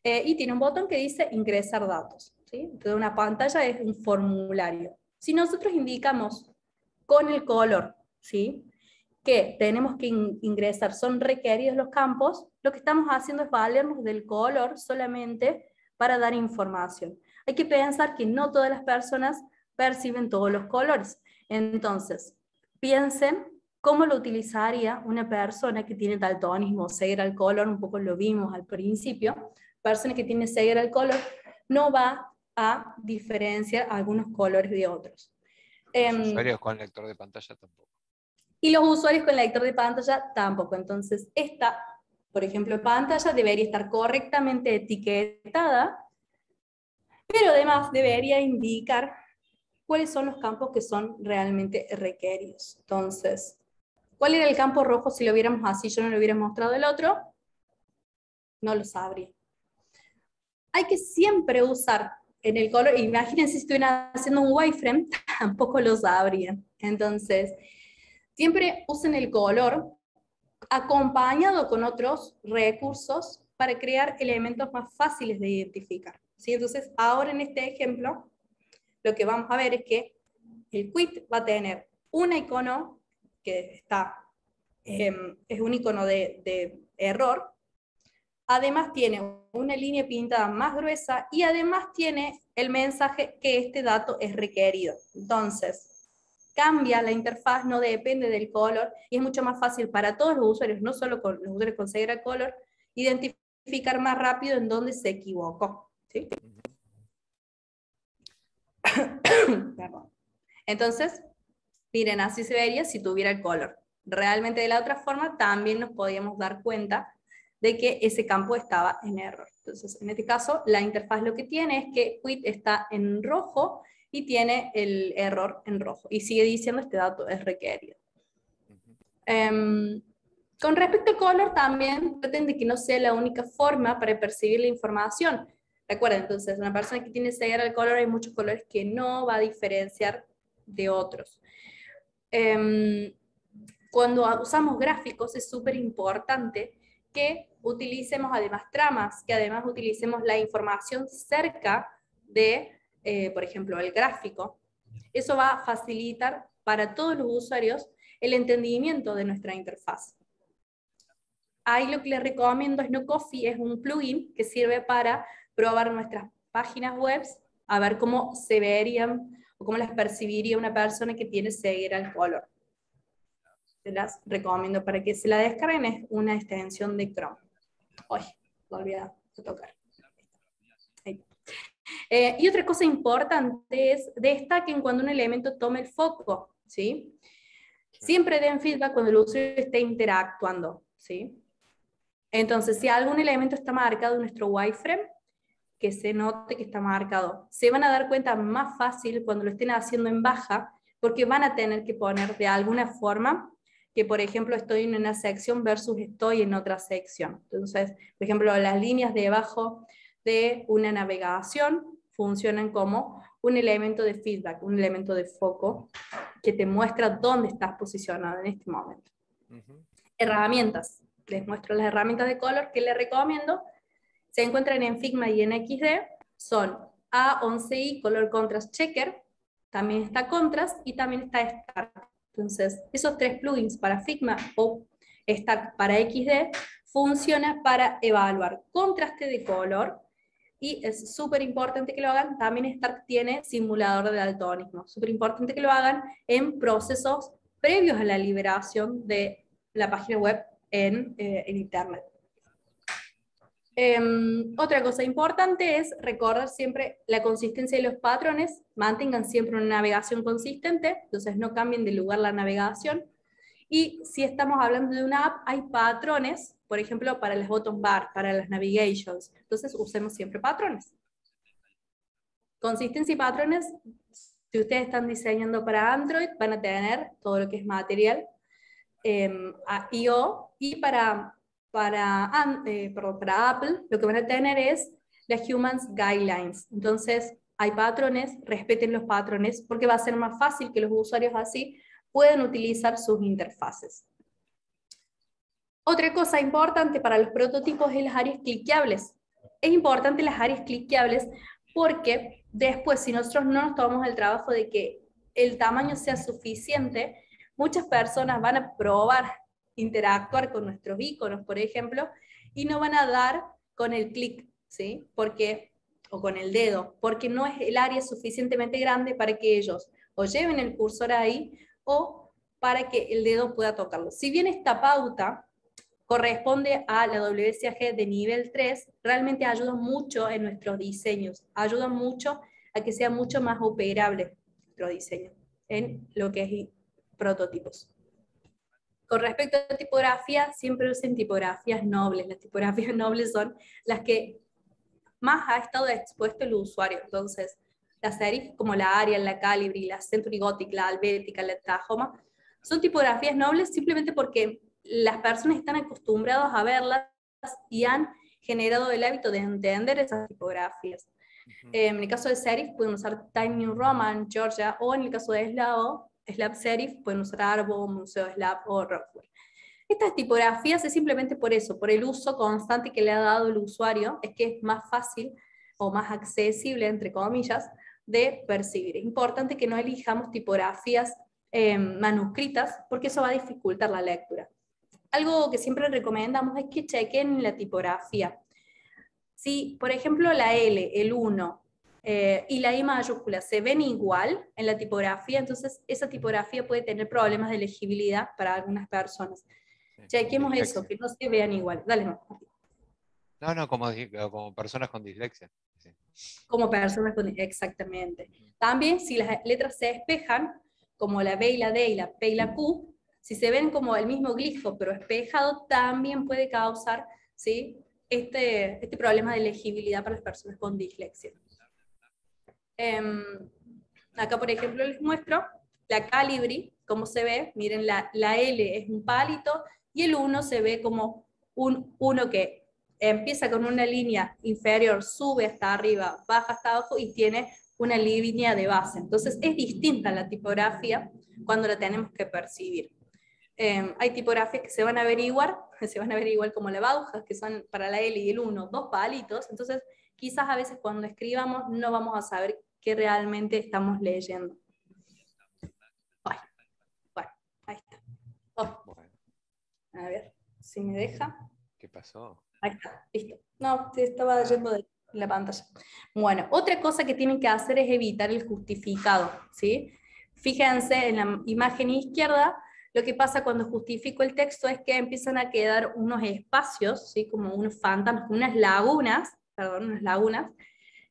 Y tiene un botón que dice ingresar datos, ¿sí? Entonces una pantalla es un formulario. Si nosotros indicamos con el color, ¿sí?, que tenemos que ingresar, son requeridos los campos, lo que estamos haciendo es valernos del color solamente para dar información. Hay que pensar que no todas las personas perciben todos los colores. Entonces, piensen ¿cómo lo utilizaría una persona que tiene daltonismo, ceguera al color? Un poco lo vimos al principio. Persona que tiene ceguera al color no va a diferenciar algunos colores de otros. Los usuarios con lector de pantalla tampoco. Y los usuarios con lector de pantalla tampoco. Entonces, esta, por ejemplo, pantalla debería estar correctamente etiquetada, pero además debería indicar cuáles son los campos que son realmente requeridos. Entonces, ¿cuál era el campo rojo si lo viéramos así, yo no lo hubiera mostrado el otro? No lo sabría. Hay que siempre usar en el color, imagínense si estuvieran haciendo un wireframe, tampoco lo sabrían. Entonces, siempre usen el color acompañado con otros recursos para crear elementos más fáciles de identificar. ¿Sí? Entonces, ahora en este ejemplo, lo que vamos a ver es que el quit va a tener un icono que está, es un icono de error. Además tiene una línea pintada más gruesa y además tiene el mensaje que este dato es requerido. Entonces, cambia la interfaz, no depende del color y es mucho más fácil para todos los usuarios, no solo con los usuarios con ceguera color, identificar más rápido en dónde se equivocó. ¿Sí? Perdón. Entonces, miren, así se vería si tuviera el color. Realmente de la otra forma también nos podíamos dar cuenta de que ese campo estaba en error. Entonces, en este caso, la interfaz lo que tiene es que quit está en rojo y tiene el error en rojo. Y sigue diciendo este dato es requerido. Con respecto al color, también traten de que no sea la única forma para percibir la información. Recuerden, entonces, una persona que tiene ceguera al color, hay muchos colores que no va a diferenciar de otros. Cuando usamos gráficos es súper importante que utilicemos además tramas, que además utilicemos la información cerca de, por ejemplo, el gráfico. Eso va a facilitar para todos los usuarios el entendimiento de nuestra interfaz. Ahí lo que les recomiendo es Snocoffee, es un plugin que sirve para probar nuestras páginas web, a ver cómo se verían o cómo las percibiría una persona que tiene ceguera al color. Se las recomiendo para que se la descarguen, es una extensión de Chrome. Ay, lo olvidé de tocar. Y otra cosa importante es destaquen cuando un elemento tome el foco, ¿sí? Siempre den feedback cuando el usuario esté interactuando, ¿sí? Entonces, si algún elemento está marcado en nuestro wireframe, que se note que está marcado. Se van a dar cuenta más fácil cuando lo estén haciendo en baja, porque van a tener que poner de alguna forma que, por ejemplo, estoy en una sección versus estoy en otra sección. Entonces, por ejemplo, las líneas debajo de una navegación funcionan como un elemento de feedback, un elemento de foco que te muestra dónde estás posicionado en este momento. Herramientas. Les muestro las herramientas de color que les recomiendo. Se encuentran en Figma y en XD. Son A11i Color Contrast Checker, también está Contrast y también está Stark. Entonces, esos tres plugins para Figma o Stark para XD funcionan para evaluar contraste de color y es súper importante que lo hagan. También Stark tiene simulador de daltonismo. Súper importante que lo hagan en procesos previos a la liberación de la página web en Internet. Otra cosa importante es recordar siempre la consistencia de los patrones, mantengan siempre una navegación consistente, entonces no cambien de lugar la navegación, y si estamos hablando de una app, hay patrones, por ejemplo, para las bottom bar, para las navigations, entonces usemos siempre patrones. Consistencia y patrones, si ustedes están diseñando para Android, van a tener todo lo que es material, IO, y para Apple, lo que van a tener es las Humans Guidelines. Entonces, hay patrones, respeten los patrones, porque va a ser más fácil que los usuarios así puedan utilizar sus interfaces. Otra cosa importante para los prototipos es las áreas cliqueables. Es importante las áreas cliqueables porque después, si nosotros no nos tomamos el trabajo de que el tamaño sea suficiente, muchas personas van a probar interactuar con nuestros iconos, por ejemplo, y no van a dar con el clic, ¿sí? O con el dedo, porque no es el área suficientemente grande para que ellos o lleven el cursor ahí o para que el dedo pueda tocarlo. Si bien esta pauta corresponde a la WCAG de nivel 3, realmente ayuda mucho en nuestros diseños, ayuda mucho a que sea mucho más operable nuestro diseño en lo que es prototipos. Con respecto a tipografía, siempre usen tipografías nobles. Las tipografías nobles son las que más ha estado expuesto el usuario. Entonces, las serif como la Arial, la Calibri, la Century Gothic, la Helvetica, la Tahoma, son tipografías nobles simplemente porque las personas están acostumbradas a verlas y han generado el hábito de entender esas tipografías. En el caso de serif pueden usar Times New Roman, Georgia, o en el caso de Slav serif pueden usar Arbo, Museo Slav o Rockwell. Estas tipografías es simplemente por eso, por el uso constante que le ha dado el usuario, es que es más fácil o más accesible, entre comillas, de percibir. Es importante que no elijamos tipografías manuscritas, porque eso va a dificultar la lectura. Algo que siempre recomendamos es que chequen la tipografía. Si, por ejemplo, la L, el 1 y la I mayúscula se ven igual en la tipografía, entonces esa tipografía puede tener problemas de legibilidad para algunas personas. Chequemos eso, que no se vean igual. Dale, Martín. No, como personas con dislexia. Sí. Como personas con... Exactamente. También, si las letras se espejan, como la B y la D y la P y la Q, si se ven como el mismo glifo, pero espejado, también puede causar, ¿sí?, este problema de legibilidad para las personas con dislexia. Acá, por ejemplo, les muestro la Calibri, como se ve. Miren, la L es un palito, y el 1 se ve como un 1 que empieza con una línea inferior, sube hasta arriba, baja hasta abajo, y tiene una línea de base. Entonces es distinta la tipografía cuando la tenemos que percibir. Hay tipografías que se van a averiguar como la Bauhaus, que son para la L y el 1, 2 palitos. Entonces quizás a veces cuando escribamos no vamos a saber qué realmente estamos leyendo. Bueno, ahí está. Bueno. A ver, si me deja. ¿Qué pasó? Ahí está, listo. No, se estaba yendo de la pantalla. Bueno, otra cosa que tienen que hacer es evitar el justificado, ¿sí? Fíjense en la imagen izquierda, lo que pasa cuando justifico el texto es que empiezan a quedar unos espacios, ¿sí?, como unos fantasmas, unas lagunas,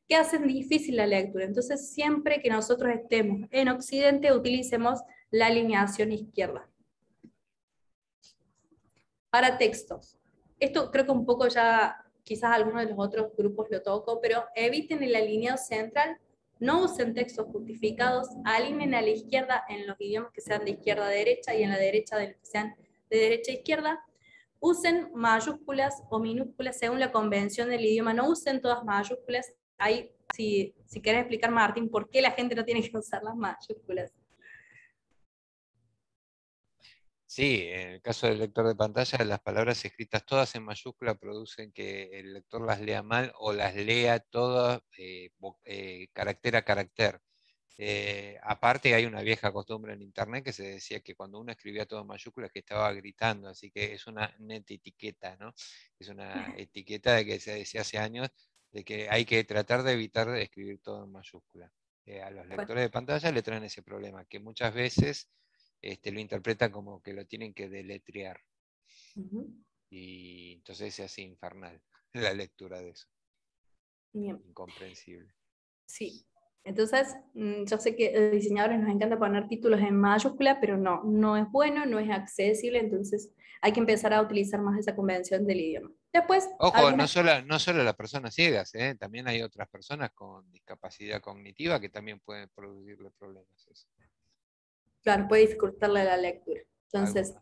que hacen difícil la lectura. Entonces, siempre que nosotros estemos en Occidente, utilicemos la alineación izquierda. Para textos. Esto creo que un poco ya, quizás alguno de los otros grupos lo tocó, pero eviten el alineado central, no usen textos justificados, alineen a la izquierda en los idiomas que sean de izquierda a derecha y en la derecha de los que sean de derecha a izquierda. Usen mayúsculas o minúsculas según la convención del idioma, no usen todas mayúsculas. Ahí, si querés explicar, Martín, por qué la gente no tiene que usar las mayúsculas. Sí, en el caso del lector de pantalla, las palabras escritas todas en mayúscula producen que el lector las lea mal o las lea todas carácter a carácter. Aparte hay una vieja costumbre en internet que se decía que cuando uno escribía todo en mayúsculas que estaba gritando, así que es una neta etiqueta, ¿no? Es una etiqueta de que se decía hace años de que hay que tratar de evitar de escribir todo en mayúscula. A los lectores de pantalla le traen ese problema, que muchas veces lo interpretan como que lo tienen que deletrear. Y entonces se hace infernal la lectura de eso. Bien. Incomprensible. Sí. Entonces, yo sé que a los diseñadores nos encanta poner títulos en mayúscula, pero no es bueno, no es accesible, entonces hay que empezar a utilizar más esa convención del idioma. Después, ojo, no solo las personas ciegas, también hay otras personas con discapacidad cognitiva que también pueden producirle problemas. Eso. Claro, puede dificultarle la lectura. Entonces,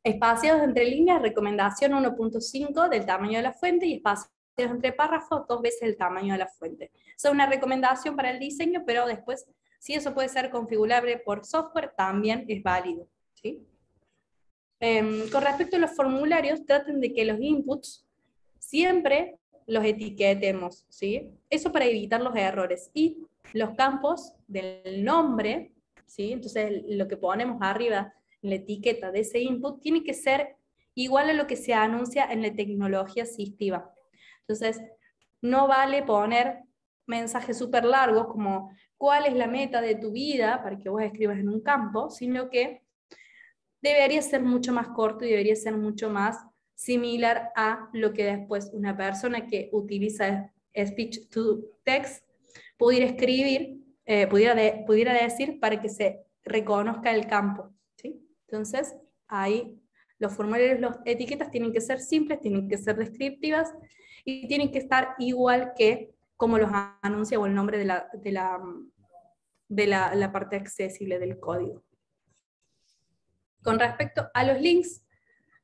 espacios entre líneas, recomendación 1.5 del tamaño de la fuente, y espacios entre párrafos 2 veces el tamaño de la fuente. Esa es una recomendación para el diseño, pero después, si eso puede ser configurable por software, también es válido, ¿sí? Con respecto a los formularios, traten de que los inputs siempre los etiquetemos, ¿sí? Eso para evitar los errores. Y los campos del nombre, ¿sí? Entonces lo que ponemos arriba en la etiqueta de ese input tiene que ser igual a lo que se anuncia en la tecnología asistiva. Entonces, no vale poner mensajes súper largos como ¿cuál es la meta de tu vida? Para que vos escribas en un campo, sino que debería ser mucho más corto y debería ser mucho más similar a lo que después una persona que utiliza speech to text pudiera escribir, pudiera decir para que se reconozca el campo, ¿sí? Entonces, ahí los formularios, las etiquetas tienen que ser simples, tienen que ser descriptivas y tienen que estar igual que como los anuncia o el nombre la parte accesible del código. Con respecto a los links,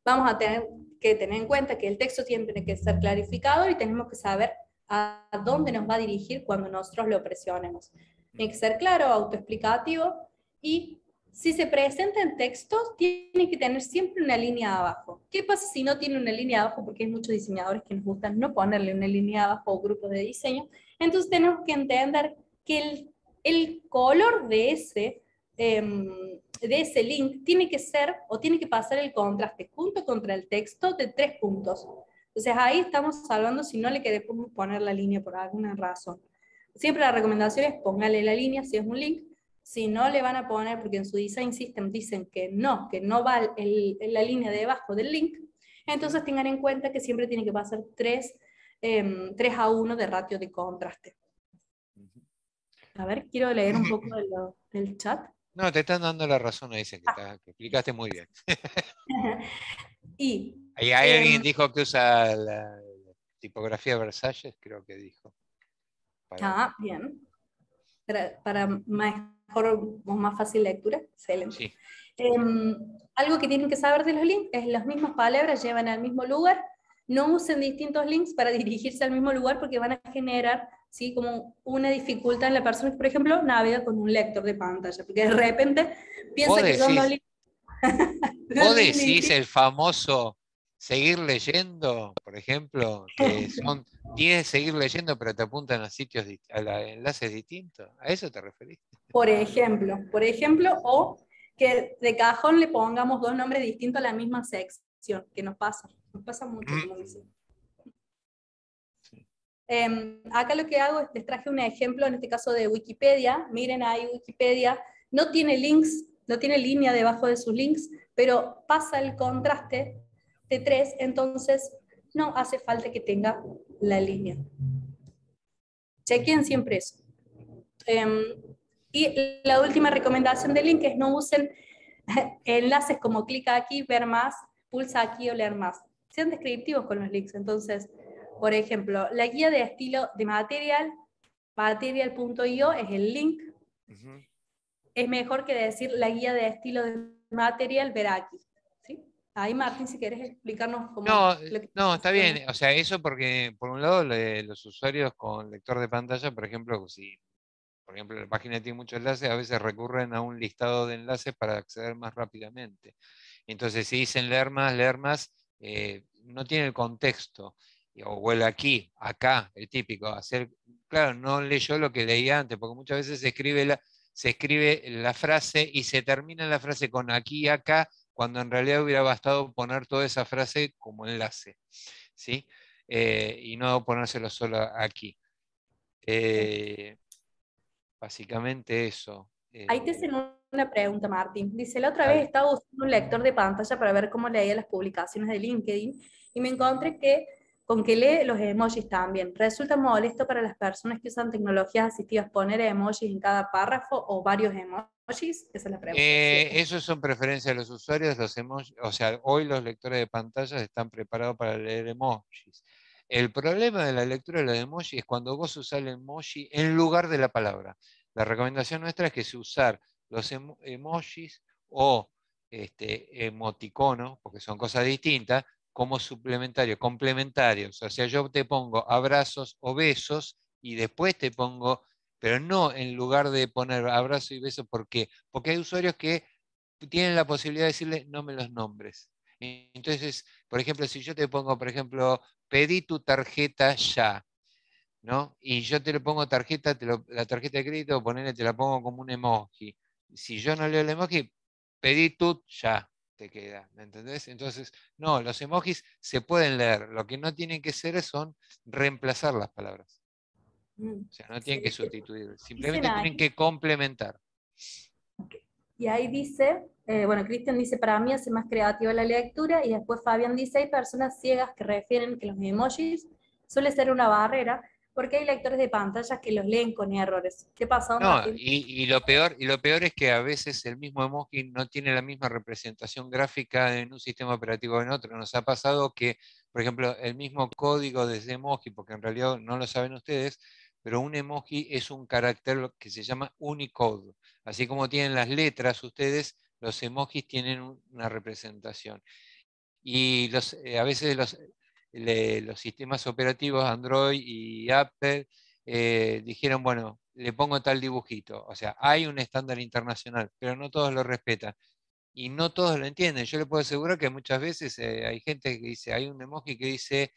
vamos a tener que tener en cuenta que el texto tiene que ser clarificador y tenemos que saber a dónde nos va a dirigir cuando nosotros lo presionemos. Tiene que ser claro, autoexplicativo, y si se presenta en textos, tiene que tener siempre una línea abajo. ¿Qué pasa si no tiene una línea abajo? Porque hay muchos diseñadores que nos gustan no ponerle una línea abajo o grupos de diseño. Entonces tenemos que entender que el color de ese link tiene que ser, o tiene que pasar el contraste junto contra el texto de 3 puntos. Entonces ahí estamos salvando si no le queremos poner la línea por alguna razón. Siempre la recomendación es póngale la línea si es un link. Si no le van a poner, porque en su design system dicen que no va la línea debajo del link, entonces tengan en cuenta que siempre tiene que pasar 3:1 de ratio de contraste. A ver, quiero leer un poco del chat. No, te están dando la razón, dicen que explicaste muy bien. Y Ahí alguien dijo que usa la tipografía Versalles, creo que dijo. Bien. Para mejor o más fácil lectura, excelente. Sí. Algo que tienen que saber de los links es las mismas palabras llevan al mismo lugar. No usen distintos links para dirigirse al mismo lugar porque van a generar, ¿sí?, como una dificultad en la persona que, por ejemplo, navega con un lector de pantalla, porque de repente piensa que son los links. ¿Vos decís el famoso seguir leyendo, por ejemplo, que son 10 seguir leyendo, pero te apuntan a sitios, a enlaces distintos? ¿A eso te referís? Por ejemplo, o que de cajón le pongamos 2 nombres distintos a la misma sección, que nos pasa mucho, como dicen. Acá lo que hago es, les traje un ejemplo, en este caso de Wikipedia. Miren ahí, Wikipedia no tiene links, no tiene línea debajo de sus links, pero pasa el contraste de 3, entonces no hace falta que tenga la línea. Chequen siempre eso. Y la última recomendación de link es no usen enlaces como clica aquí, ver más, pulsa aquí o leer más. Sean descriptivos con los links. Entonces, por ejemplo, la guía de estilo de material.io es el link. Es mejor que decir la guía de estilo de material, ver aquí. ¿Sí? Ahí, Martín, si querés explicarnos cómo... No, está bien. O sea, eso porque, por un lado, los usuarios con lector de pantalla, por ejemplo, si por ejemplo la página tiene muchos enlaces, a veces recurren a un listado de enlaces para acceder más rápidamente. Entonces, si dicen leer más, no tiene el contexto. O el aquí, acá, el típico. Claro, no leyó lo que leía antes, porque muchas veces se escribe la frase y se termina la frase con aquí y acá, cuando en realidad hubiera bastado poner toda esa frase como enlace, ¿sí? Y no ponérselo solo aquí. Básicamente eso. Ahí te hacen una pregunta, Martín. Dice, la otra vez estaba usando un lector de pantalla para ver cómo leía las publicaciones de LinkedIn y me encontré con que lee los emojis también. ¿Resulta molesto para las personas que usan tecnologías asistivas poner emojis en cada párrafo o varios emojis? Esa es la pregunta. Eso son preferencias de los usuarios. Los emojis, o sea, hoy los lectores de pantallas están preparados para leer emojis. El problema de la lectura de los emojis es cuando vos usás el emoji en lugar de la palabra. La recomendación nuestra es que se usar los emojis o emoticonos, porque son cosas distintas, como suplementarios, complementarios. O sea, yo te pongo abrazos o besos y después te pongo, pero no en lugar de poner abrazo y beso, porque hay usuarios que tienen la posibilidad de decirle no me los nombres. Entonces, por ejemplo, si yo te pongo, por ejemplo, pedí tu tarjeta ya, ¿no? Y yo te le pongo tarjeta, la tarjeta de crédito, ponele, te la pongo como un emoji. Si yo no leo el emoji, pedí tu ya, te queda, ¿me entendés? Entonces, no, los emojis se pueden leer, lo que no tienen que ser son reemplazar las palabras. O sea, no tienen que sustituir, simplemente tienen que complementar. Y ahí dice, bueno, Cristian dice, para mí hace más creativa la lectura, y después Fabián dice, hay personas ciegas que refieren que los emojis suele ser una barrera, porque hay lectores de pantallas que los leen con errores. ¿Qué pasa, No, Martín? y lo peor es que a veces el mismo emoji no tiene la misma representación gráfica en un sistema operativo o en otro. Nos ha pasado que, por ejemplo, el mismo código de ese emoji, porque en realidad no lo saben ustedes, pero un emoji es un carácter que se llama Unicode. Así como tienen las letras ustedes, los emojis tienen una representación. Y a veces los sistemas operativos Android y Apple dijeron, bueno, le pongo tal dibujito. O sea, hay un estándar internacional, pero no todos lo respetan. Y no todos lo entienden. Yo le puedo asegurar que muchas veces hay gente que dice, hay un emoji que dice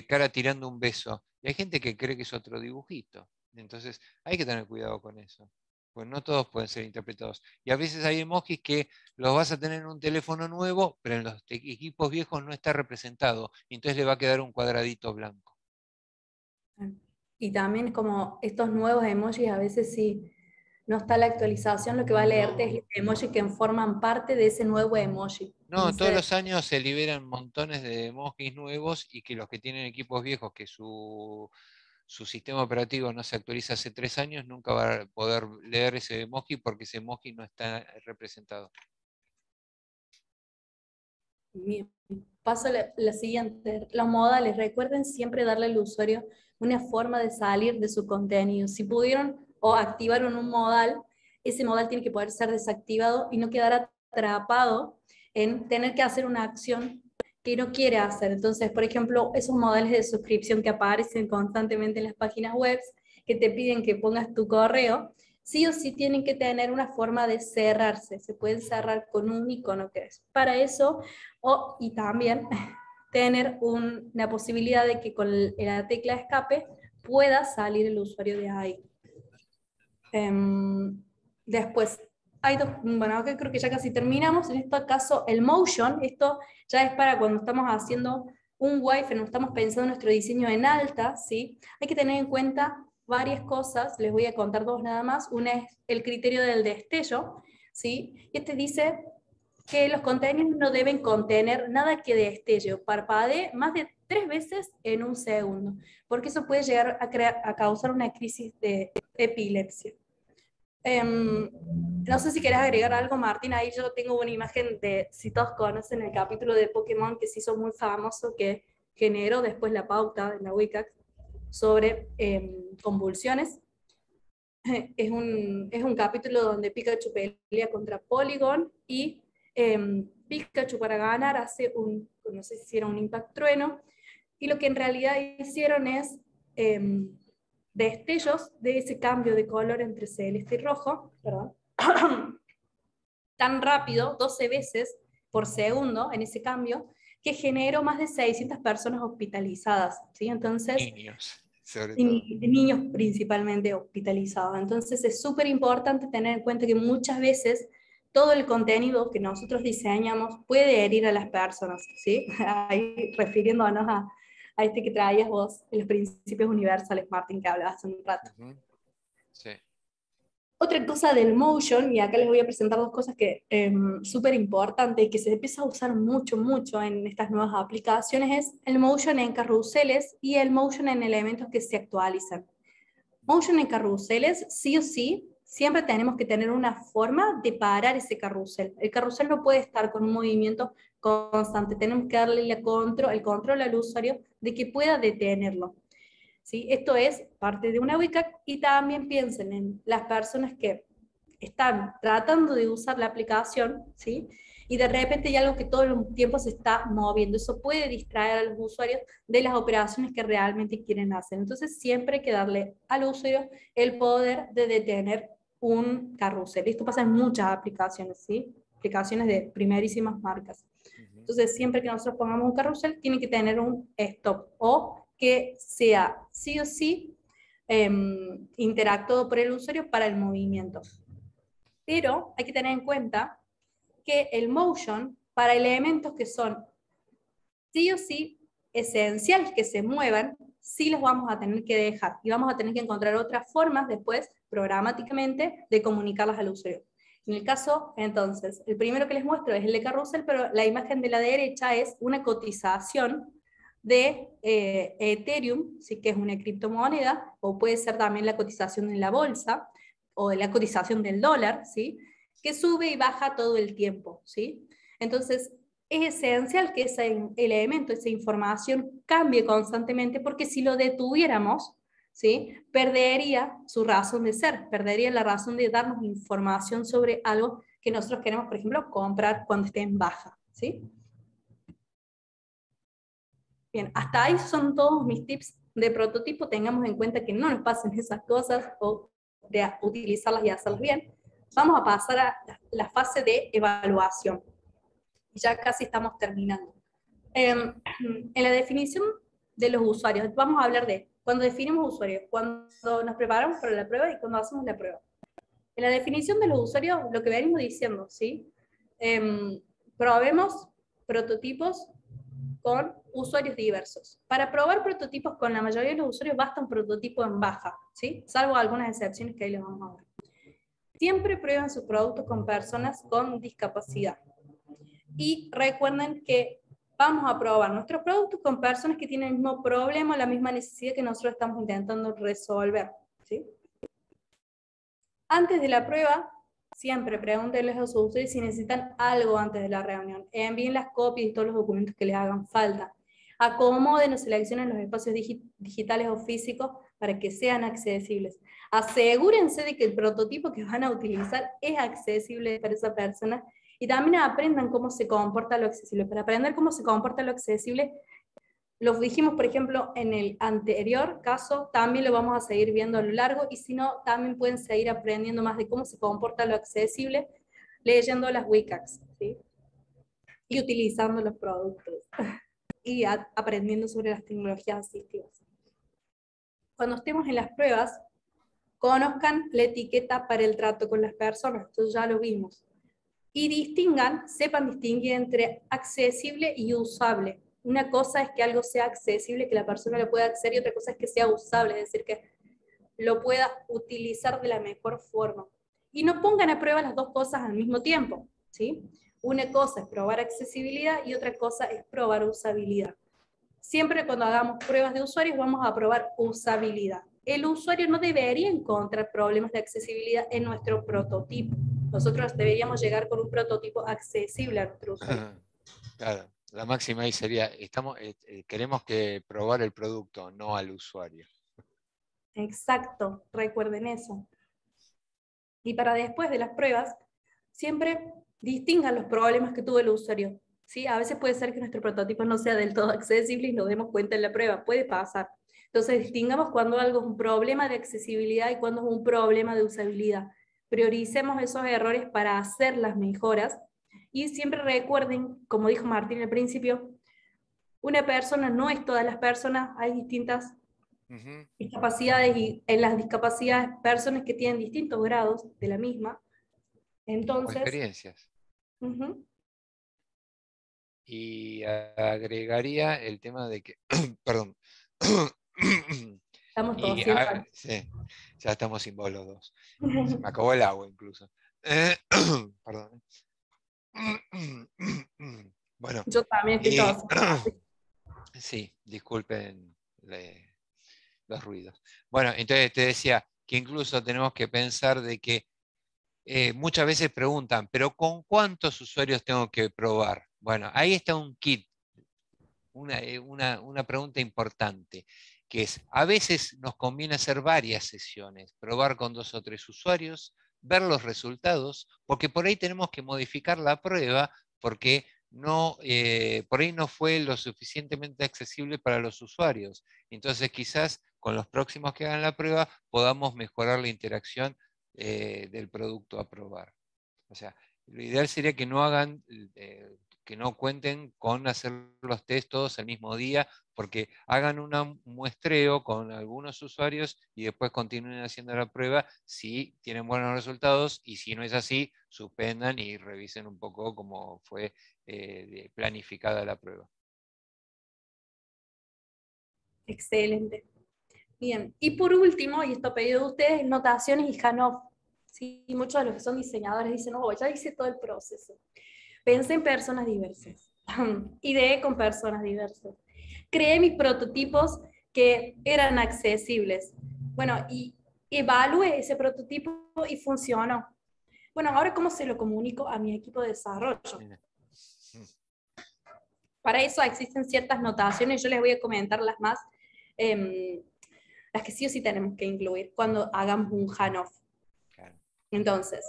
cara tirando un beso. Y hay gente que cree que es otro dibujito. Entonces, hay que tener cuidado con eso. Pues no todos pueden ser interpretados. Y a veces hay emojis que los vas a tener en un teléfono nuevo, pero en los equipos viejos no está representado. Y entonces le va a quedar un cuadradito blanco. Y también como estos nuevos emojis, a veces si no está la actualización, lo que va a leerte es los emojis que forman parte de ese nuevo emoji. No, todos Entonces, los años se liberan montones de emojis nuevos y que los que tienen equipos viejos, que su sistema operativo no se actualiza hace 3 años, nunca va a poder leer ese emoji porque ese emoji no está representado. bien. Paso a la siguiente. Los modales. Recuerden siempre darle al usuario una forma de salir de su contenido. Si pudieron o activaron un modal, ese modal tiene que poder ser desactivado y no quedar atrapado en tener que hacer una acción que no quiere hacer. Entonces, por ejemplo, esos modales de suscripción que aparecen constantemente en las páginas web, que te piden que pongas tu correo, sí o sí tienen que tener una forma de cerrarse. Se pueden cerrar con un icono que es. Para eso, y también tener una posibilidad de que con la tecla escape pueda salir el usuario de ahí. Después, hay dos, bueno, acá creo que ya casi terminamos. En este caso, el motion, esto ya es para cuando estamos haciendo un wireframe, no estamos pensando nuestro diseño en alta, ¿sí? Hay que tener en cuenta varias cosas, les voy a contar dos nada más. Una es el criterio del destello, ¿sí? Y este dice que los contenidos no deben contener nada que destelle o parpadee más de 3 veces en un segundo, porque eso puede llegar a causar una crisis de epilepsia. No sé si querés agregar algo, Martín. Ahí yo tengo una imagen de, si todos conocen el capítulo de Pokémon que se hizo muy famoso, que generó después la pauta en la WCAG sobre convulsiones. Es un capítulo donde Pikachu pelea contra Polygon y Pikachu para ganar hace no sé si era un Impact Trueno, y lo que en realidad hicieron es destellos de ese cambio de color entre celeste y rojo, perdón, tan rápido, 12 veces por segundo en ese cambio, que generó más de 600 personas hospitalizadas, ¿sí? Entonces, Niños, sobre todo. niños principalmente hospitalizados. Entonces es súper importante tener en cuenta que muchas veces todo el contenido que nosotros diseñamos puede herir a las personas, ¿sí? Ahí refiriéndonos a este que traías vos, los principios universales, Martín, que hablabas hace un rato. Sí. Otra cosa del motion, y acá les voy a presentar dos cosas que súper importantes y que se empieza a usar mucho, mucho en estas nuevas aplicaciones, es el motion en carruseles y el motion en elementos que se actualizan. Motion en carruseles, sí o sí, siempre tenemos que tener una forma de parar ese carrusel. El carrusel no puede estar con un movimiento constante, tenemos que darle el control al usuario de que pueda detenerlo. ¿Sí? Esto es parte de una WCAG, y también piensen en las personas que están tratando de usar la aplicación, ¿sí? Y de repente hay algo que todo el tiempo se está moviendo. Eso puede distraer a los usuarios de las operaciones que realmente quieren hacer. Entonces siempre hay que darle al usuario el poder de detener un carrusel. Esto pasa en muchas aplicaciones, ¿sí? Aplicaciones de primerísimas marcas. Entonces siempre que nosotros pongamos un carrusel, tiene que tener un stop o que sea sí o sí interactuado por el usuario para el movimiento. Pero hay que tener en cuenta que el motion, para elementos que son sí o sí esenciales que se muevan, sí los vamos a tener que dejar y vamos a tener que encontrar otras formas después, programáticamente, de comunicarlas al usuario. En el caso, entonces, el primero que les muestro es el de Carrusel, pero la imagen de la derecha es una cotización de Ethereum, ¿sí? Que es una criptomoneda, o puede ser también la cotización en la bolsa, o la cotización del dólar, ¿sí? Que sube y baja todo el tiempo, ¿sí? Entonces, es esencial que ese elemento, esa información cambie constantemente, porque si lo detuviéramos, ¿sí? Perdería su razón de ser, perdería la razón de darnos información sobre algo que nosotros queremos, por ejemplo, comprar cuando esté en baja, ¿sí? Bien, hasta ahí son todos mis tips de prototipo. Tengamos en cuenta que no nos pasen esas cosas o de utilizarlas y hacerlas bien. Vamos a pasar a la fase de evaluación. Ya casi estamos terminando. En la definición de los usuarios, vamos a hablar de cuando definimos usuarios, cuando nos preparamos para la prueba y cuando hacemos la prueba. En la definición de los usuarios, lo que venimos diciendo, ¿sí? Probemos prototipos con usuarios diversos. Para probar prototipos con la mayoría de los usuarios basta un prototipo en baja, ¿sí? Salvo algunas excepciones que ahí les vamos a ver. Siempre prueben sus productos con personas con discapacidad. Y recuerden que vamos a probar nuestros productos con personas que tienen el mismo problema, la misma necesidad que nosotros estamos intentando resolver, ¿sí? Antes de la prueba, siempre pregúntenles a sus usuarios si necesitan algo antes de la reunión. Envíen las copias y todos los documentos que les hagan falta. Acomoden o seleccionen los espacios digitales o físicos para que sean accesibles. Asegúrense de que el prototipo que van a utilizar es accesible para esa persona y también aprendan cómo se comporta lo accesible. Para aprender cómo se comporta lo accesible, lo dijimos, por ejemplo, en el anterior caso, también lo vamos a seguir viendo a lo largo, y si no, también pueden seguir aprendiendo más de cómo se comporta lo accesible leyendo las WCAGs, ¿sí? Y utilizando los productos, y aprendiendo sobre las tecnologías asistivas. Cuando estemos en las pruebas, conozcan la etiqueta para el trato con las personas, esto ya lo vimos. Y sepan distinguir entre accesible y usable. Una cosa es que algo sea accesible, que la persona lo pueda acceder, y otra cosa es que sea usable, es decir, que lo pueda utilizar de la mejor forma. Y no pongan a prueba las dos cosas al mismo tiempo, ¿sí? Una cosa es probar accesibilidad y otra cosa es probar usabilidad. Siempre cuando hagamos pruebas de usuarios vamos a probar usabilidad. El usuario no debería encontrar problemas de accesibilidad en nuestro prototipo. Nosotros deberíamos llegar con un prototipo accesible a nuestro usuario. Claro, la máxima ahí sería, queremos que probar el producto, no al usuario. Exacto, recuerden eso. Y para después de las pruebas, siempre distingan los problemas que tuvo el usuario. ¿Sí? A veces puede ser que nuestro prototipo no sea del todo accesible y nos demos cuenta en la prueba, puede pasar. Entonces distingamos cuando algo es un problema de accesibilidad y cuando es un problema de usabilidad. Prioricemos esos errores para hacer las mejoras, y siempre recuerden, como dijo Martín al principio, una persona no es todas las personas, hay distintas discapacidades, y en las discapacidades personas que tienen distintos grados de la misma. O Entonces, experiencias. Y agregaría el tema de que, perdón, estamos todos sí, ya estamos sin voz los dos. Se me acabó el agua incluso. Perdón. Bueno, Yo también estoy toda sí, disculpen los ruidos. Bueno, entonces te decía que incluso tenemos que pensar de que muchas veces preguntan, pero ¿con cuántos usuarios tengo que probar? Bueno, ahí está un kit, una pregunta importante, que es, a veces nos conviene hacer varias sesiones, probar con 2 o 3 usuarios, ver los resultados, porque por ahí tenemos que modificar la prueba, porque no, por ahí no fue lo suficientemente accesible para los usuarios. Entonces quizás con los próximos que hagan la prueba podamos mejorar la interacción del producto a probar. O sea, lo ideal sería que no hagan, que no cuenten con hacer los test todos el mismo día, porque hagan un muestreo con algunos usuarios y después continúen haciendo la prueba si tienen buenos resultados, y si no es así, suspendan y revisen un poco cómo fue planificada la prueba. Excelente. Bien, y por último, y esto pedido de ustedes, notaciones y Handoff. ¿sí? Y muchos de los que son diseñadores dicen, oh, ya hice todo el proceso. Pensé en personas diversas, ideé con personas diversas, creé mis prototipos que eran accesibles. Bueno, y evalué ese prototipo y funcionó. Bueno, ahora ¿cómo se lo comunico a mi equipo de desarrollo? Para eso existen ciertas notaciones, yo les voy a comentar las más, las que sí o sí tenemos que incluir cuando hagamos un handoff. Claro. Entonces,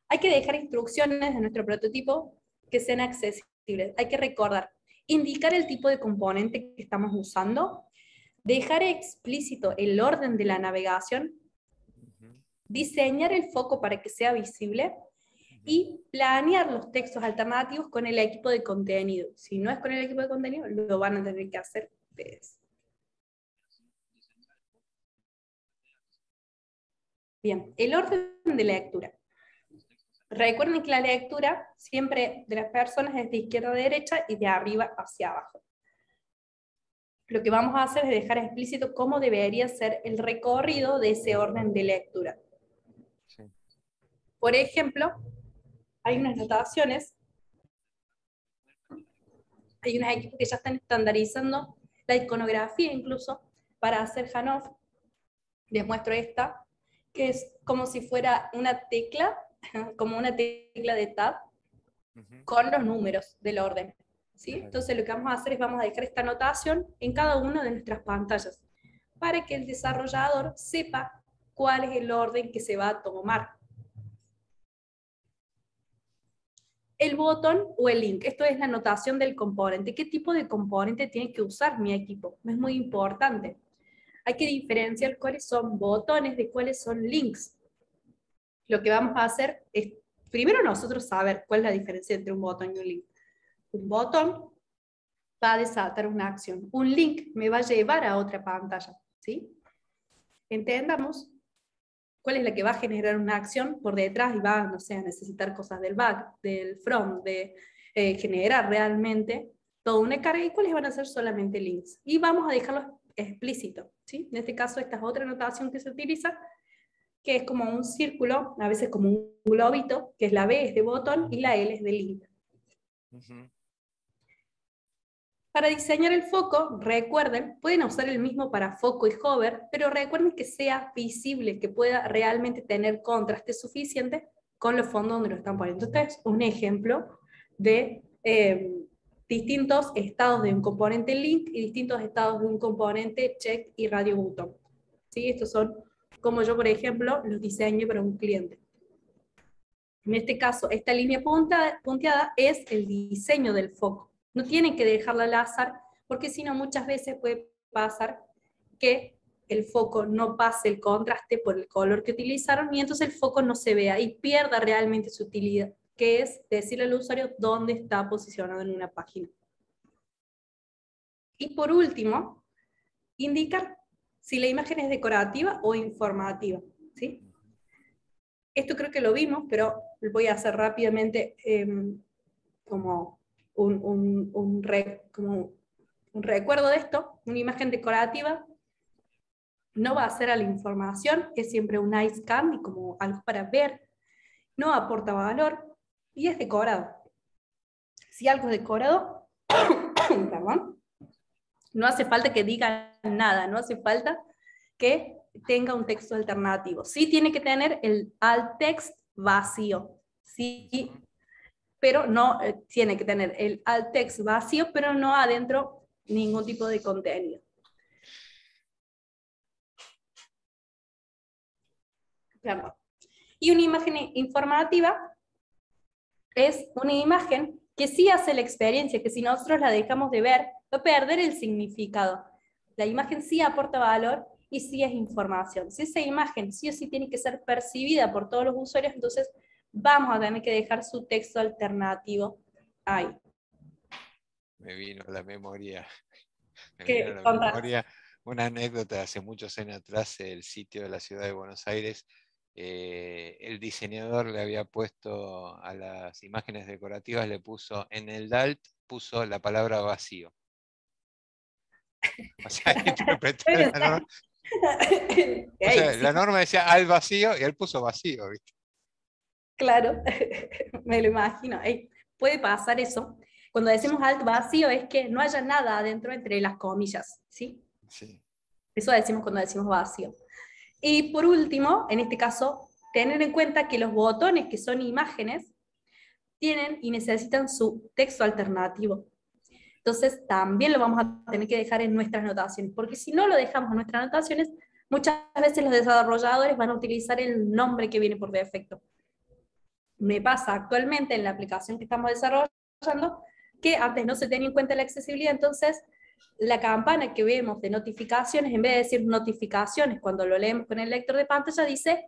hay que dejar instrucciones de nuestro prototipo que sean accesibles. Hay que recordar, indicar el tipo de componente que estamos usando, dejar explícito el orden de la navegación, diseñar el foco para que sea visible y planear los textos alternativos con el equipo de contenido. Si no es con el equipo de contenido, lo van a tener que hacer ustedes. Bien, el orden de lectura. Recuerden que la lectura siempre de las personas es de izquierda a derecha y de arriba hacia abajo. Lo que vamos a hacer es dejar explícito cómo debería ser el recorrido de ese orden de lectura. Sí. Por ejemplo, hay unas notaciones, hay unos equipos que ya están estandarizando la iconografía incluso para hacer handoff. Les muestro esta, que es como si fuera una tecla, como una tecla de tab, con los números del orden. ¿Sí? Entonces lo que vamos a hacer es vamos a dejar esta anotación en cada una de nuestras pantallas, para que el desarrollador sepa cuál es el orden que se va a tomar. El botón o el link, esto es la anotación del componente. ¿Qué tipo de componente tiene que usar mi equipo? Es muy importante. Hay que diferenciar cuáles son botones de cuáles son links. Lo que vamos a hacer es, primero nosotros saber cuál es la diferencia entre un botón y un link. Un botón va a desatar una acción. Un link me va a llevar a otra pantalla, ¿sí? Entendamos cuál es la que va a generar una acción por detrás y va, no sé, a necesitar cosas del back, del front, de generar realmente toda una carga y cuáles van a ser solamente links. Y vamos a dejarlo explícito, ¿sí? En este caso, esta es otra notación que se utiliza, que es como un círculo, a veces como un globito, que es la B es de botón y la L es de link. Para diseñar el foco, recuerden, pueden usar el mismo para foco y hover, pero recuerden que sea visible, que pueda realmente tener contraste suficiente con los fondos donde lo están poniendo. Este es un ejemplo de distintos estados de un componente link y distintos estados de un componente check y radio button. ¿Sí? Estos son, como yo, por ejemplo, los diseño para un cliente. En este caso, esta línea punteada es el diseño del foco. No tienen que dejarla al azar, porque si no muchas veces puede pasar que el foco no pase el contraste por el color que utilizaron y entonces el foco no se vea y pierda realmente su utilidad, que es decirle al usuario dónde está posicionado en una página. Y por último, indicar si la imagen es decorativa o informativa, ¿sí? Esto creo que lo vimos, pero voy a hacer rápidamente como un recuerdo de esto. Una imagen decorativa no va a ser a la información, es siempre un nice candy, como algo para ver, no aporta valor y es decorado. Si algo es decorado, perdón, no hace falta que diga nada, no hace falta que tenga un texto alternativo. Sí tiene que tener el alt text vacío, sí, pero no tiene que tener el alt text vacío, pero no adentro ningún tipo de contenido. Perdón. Y una imagen informativa es una imagen que sí hace la experiencia, que si nosotros la dejamos de ver, va a perder el significado. La imagen sí aporta valor y sí es información. Si esa imagen sí o sí tiene que ser percibida por todos los usuarios, entonces vamos a tener que dejar su texto alternativo ahí. Me vino a la memoria, ¿Qué? una anécdota de hace muchos años atrás, el sitio de la ciudad de Buenos Aires. El diseñador le había puesto a las imágenes decorativas, le puso en el DALT, puso la palabra vacío. O sea, interpretar O sea, la norma decía al vacío y él puso vacío, ¿viste? Claro, me lo imagino. Puede pasar eso. Cuando decimos alt vacío es que no haya nada adentro entre las comillas, ¿sí? Sí. Eso decimos cuando decimos vacío. Y por último, en este caso, tener en cuenta que los botones que son imágenes tienen y necesitan su texto alternativo. Entonces, también lo vamos a tener que dejar en nuestras anotaciones, porque si no lo dejamos en nuestras anotaciones, muchas veces los desarrolladores van a utilizar el nombre que viene por defecto. Me pasa actualmente en la aplicación que estamos desarrollando que antes no se tenía en cuenta la accesibilidad, entonces la campana que vemos de notificaciones, en vez de decir notificaciones, cuando lo leemos con el lector de pantalla, dice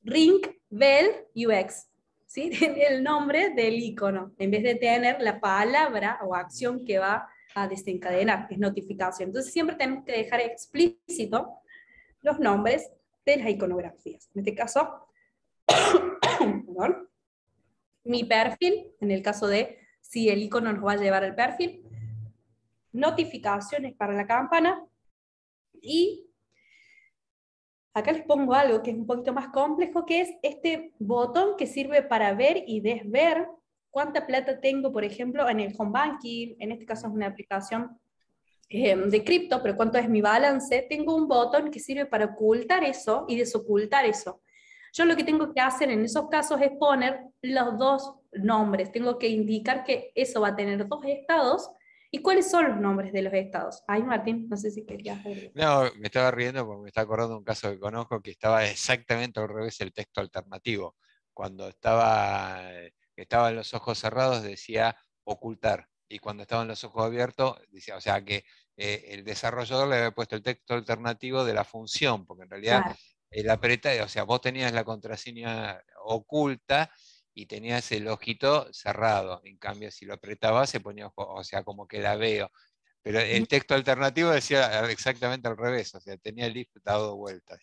Ring Bell UX. ¿Sí? Tiene el nombre del icono, en vez de tener la palabra o acción que va a desencadenar, que es notificación. Entonces siempre tenemos que dejar explícito los nombres de las iconografías. En este caso, perdón, mi perfil, en el caso de si el icono nos va a llevar al perfil, notificaciones para la campana, y acá les pongo algo que es un poquito más complejo, que es este botón que sirve para ver y desver cuánta plata tengo, por ejemplo, en el home banking. En este caso es una aplicación de cripto, pero cuánto es mi balance. Tengo un botón que sirve para ocultar eso y desocultar eso. Yo lo que tengo que hacer en esos casos es poner los dos nombres. Tengo que indicar que eso va a tener dos estados. ¿Y cuáles son los nombres de los estados? Ay, Martín, no sé si querías ver. No, me estaba riendo porque me estaba acordando de un caso que conozco que estaba exactamente al revés el texto alternativo. Cuando estaban los ojos cerrados decía ocultar, y cuando estaban los ojos abiertos decía, o sea que el desarrollador le había puesto el texto alternativo de la función, porque en realidad Claro. el apretar, o sea, vos tenías la contraseña oculta y tenías el ojito cerrado. En cambio, si lo apretabas se ponía, o sea, como que la veo. Pero el texto alternativo decía exactamente al revés, o sea, tenía el if dado vuelta.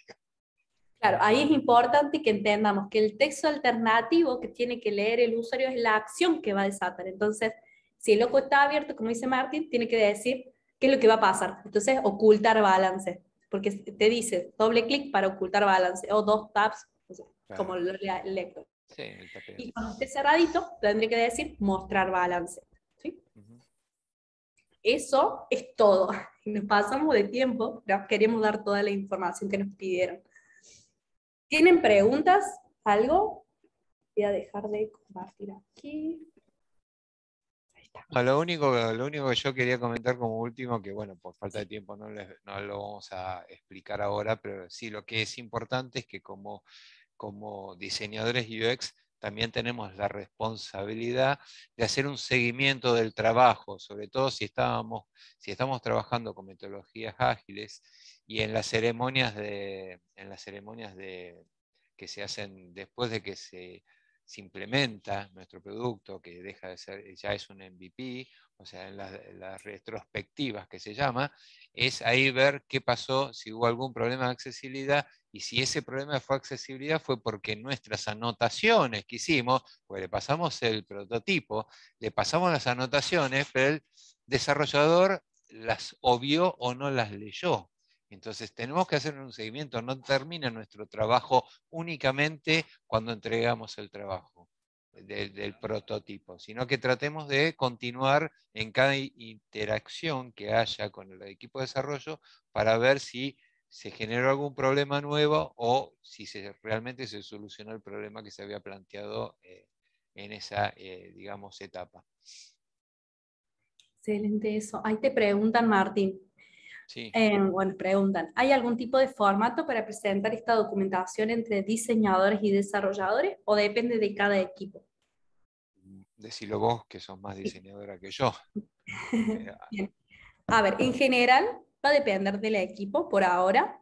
Claro, ahí es importante que entendamos que el texto alternativo que tiene que leer el usuario es la acción que va a desatar. Entonces, si el ojo está abierto, como dice Martín, tiene que decir qué es lo que va a pasar. Entonces, ocultar balance, porque te dice doble clic para ocultar balance, o dos tabs, o sea, como Claro. el lector. Sí, el tapeo. Y cuando esté cerradito, tendría que decir mostrar balance. ¿Sí? Ujú. Eso es todo. Nos pasamos de tiempo, pero queremos dar toda la información que nos pidieron. ¿Tienen preguntas? ¿Algo? Voy a dejar de compartir aquí. Ahí está. No, lo único que yo quería comentar como último, que bueno, por falta de tiempo no lo vamos a explicar ahora, pero sí lo que es importante es que como diseñadores UX también tenemos la responsabilidad de hacer un seguimiento del trabajo, sobre todo si estamos trabajando con metodologías ágiles y en las ceremonias que se hacen después de que se implementa nuestro producto, que deja de ser, ya es un MVP, o sea, en las retrospectivas que se llama, es ahí ver qué pasó, si hubo algún problema de accesibilidad, y si ese problema fue accesibilidad fue porque nuestras anotaciones que hicimos, pues le pasamos el prototipo, le pasamos las anotaciones, pero el desarrollador las obvió o no las leyó. Entonces tenemos que hacer un seguimiento, no termina nuestro trabajo únicamente cuando entregamos el trabajo del prototipo, sino que tratemos de continuar en cada interacción que haya con el equipo de desarrollo para ver si se generó algún problema nuevo o si realmente se solucionó el problema que se había planteado en esa, digamos, etapa. Excelente eso. Ahí te preguntan, Martín. Sí. Bueno, preguntan, ¿hay algún tipo de formato para presentar esta documentación entre diseñadores y desarrolladores o depende de cada equipo? Decilo vos, que sos más diseñadora que yo. Bien. A ver, en general va a depender del equipo por ahora.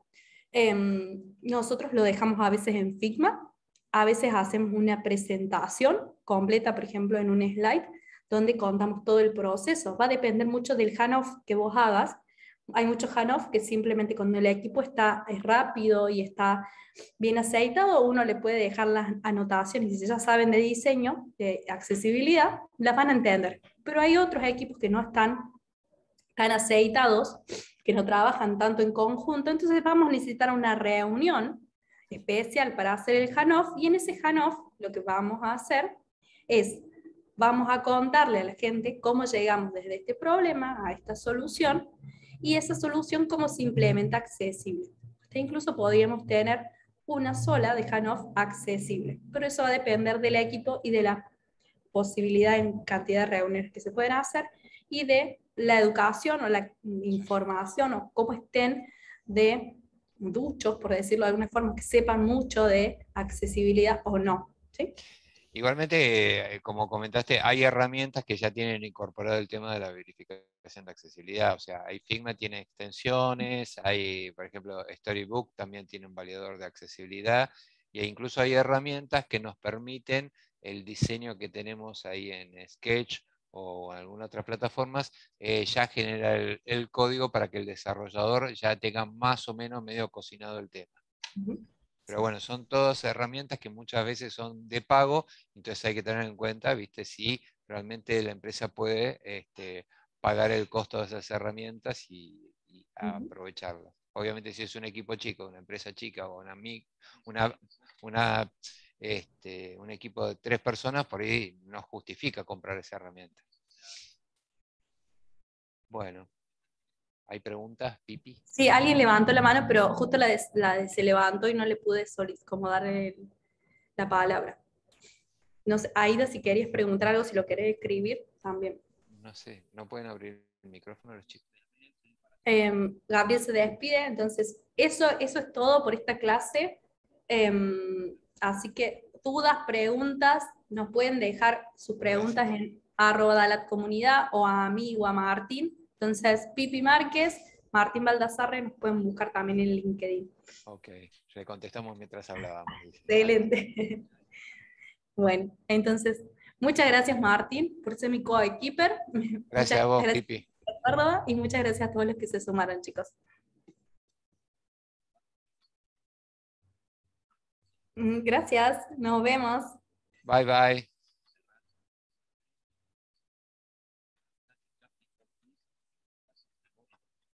Nosotros lo dejamos a veces en Figma, a veces hacemos una presentación completa, por ejemplo, en un slide, donde contamos todo el proceso. Va a depender mucho del handoff que vos hagas. Hay muchos handoff que simplemente cuando el equipo es rápido y está bien aceitado, uno le puede dejar las anotaciones, y si ya saben de diseño, de accesibilidad, las van a entender. Pero hay otros equipos que no están tan aceitados, que no trabajan tanto en conjunto, entonces vamos a necesitar una reunión especial para hacer el handoff, y en ese handoff lo que vamos a hacer es, vamos a contarle a la gente cómo llegamos desde este problema a esta solución, y esa solución cómo se implementa accesible. Incluso podríamos tener una sola de handoff accesible, pero eso va a depender del equipo y de la posibilidad en cantidad de reuniones que se pueden hacer, y de la educación o la información o cómo estén de duchos, por decirlo de alguna forma, que sepan mucho de accesibilidad o no. ¿Sí? Igualmente, como comentaste, hay herramientas que ya tienen incorporado el tema de la verificación de accesibilidad. O sea, hay Figma tiene extensiones, hay, por ejemplo, Storybook también tiene un validador de accesibilidad, e incluso hay herramientas que nos permiten el diseño que tenemos ahí en Sketch o en algunas otras plataformas, ya genera el código para que el desarrollador ya tenga más o menos medio cocinado el tema. Pero bueno, son todas herramientas que muchas veces son de pago, entonces hay que tener en cuenta, ¿viste? Si realmente la empresa puede pagar el costo de esas herramientas y aprovecharlas. Obviamente si es un equipo chico, una empresa chica o un equipo de 3 personas, por ahí no justifica comprar esa herramienta. Bueno, ¿hay preguntas, Pipi? Sí, alguien levantó la mano, pero justo se levantó y no le pude como dar la palabra. No sé, Aida, si querías preguntar algo, si lo querés escribir, también. No sé, no pueden abrir el micrófono los chicos. Gabriel se despide, entonces eso es todo por esta clase. Así que dudas, preguntas, nos pueden dejar sus preguntas en @dalatcomunidad o a mí o a Martín. Entonces, Pipi Márquez, Martín Baldassarre, nos pueden buscar también en LinkedIn. Ok, le contestamos mientras hablábamos. Excelente. Bueno, entonces, muchas gracias Martín por ser mi coequiper. Gracias a vos, Gracias Pipi. a Córdoba, y muchas gracias a todos los que se sumaron, chicos. Gracias, nos vemos. Bye, bye.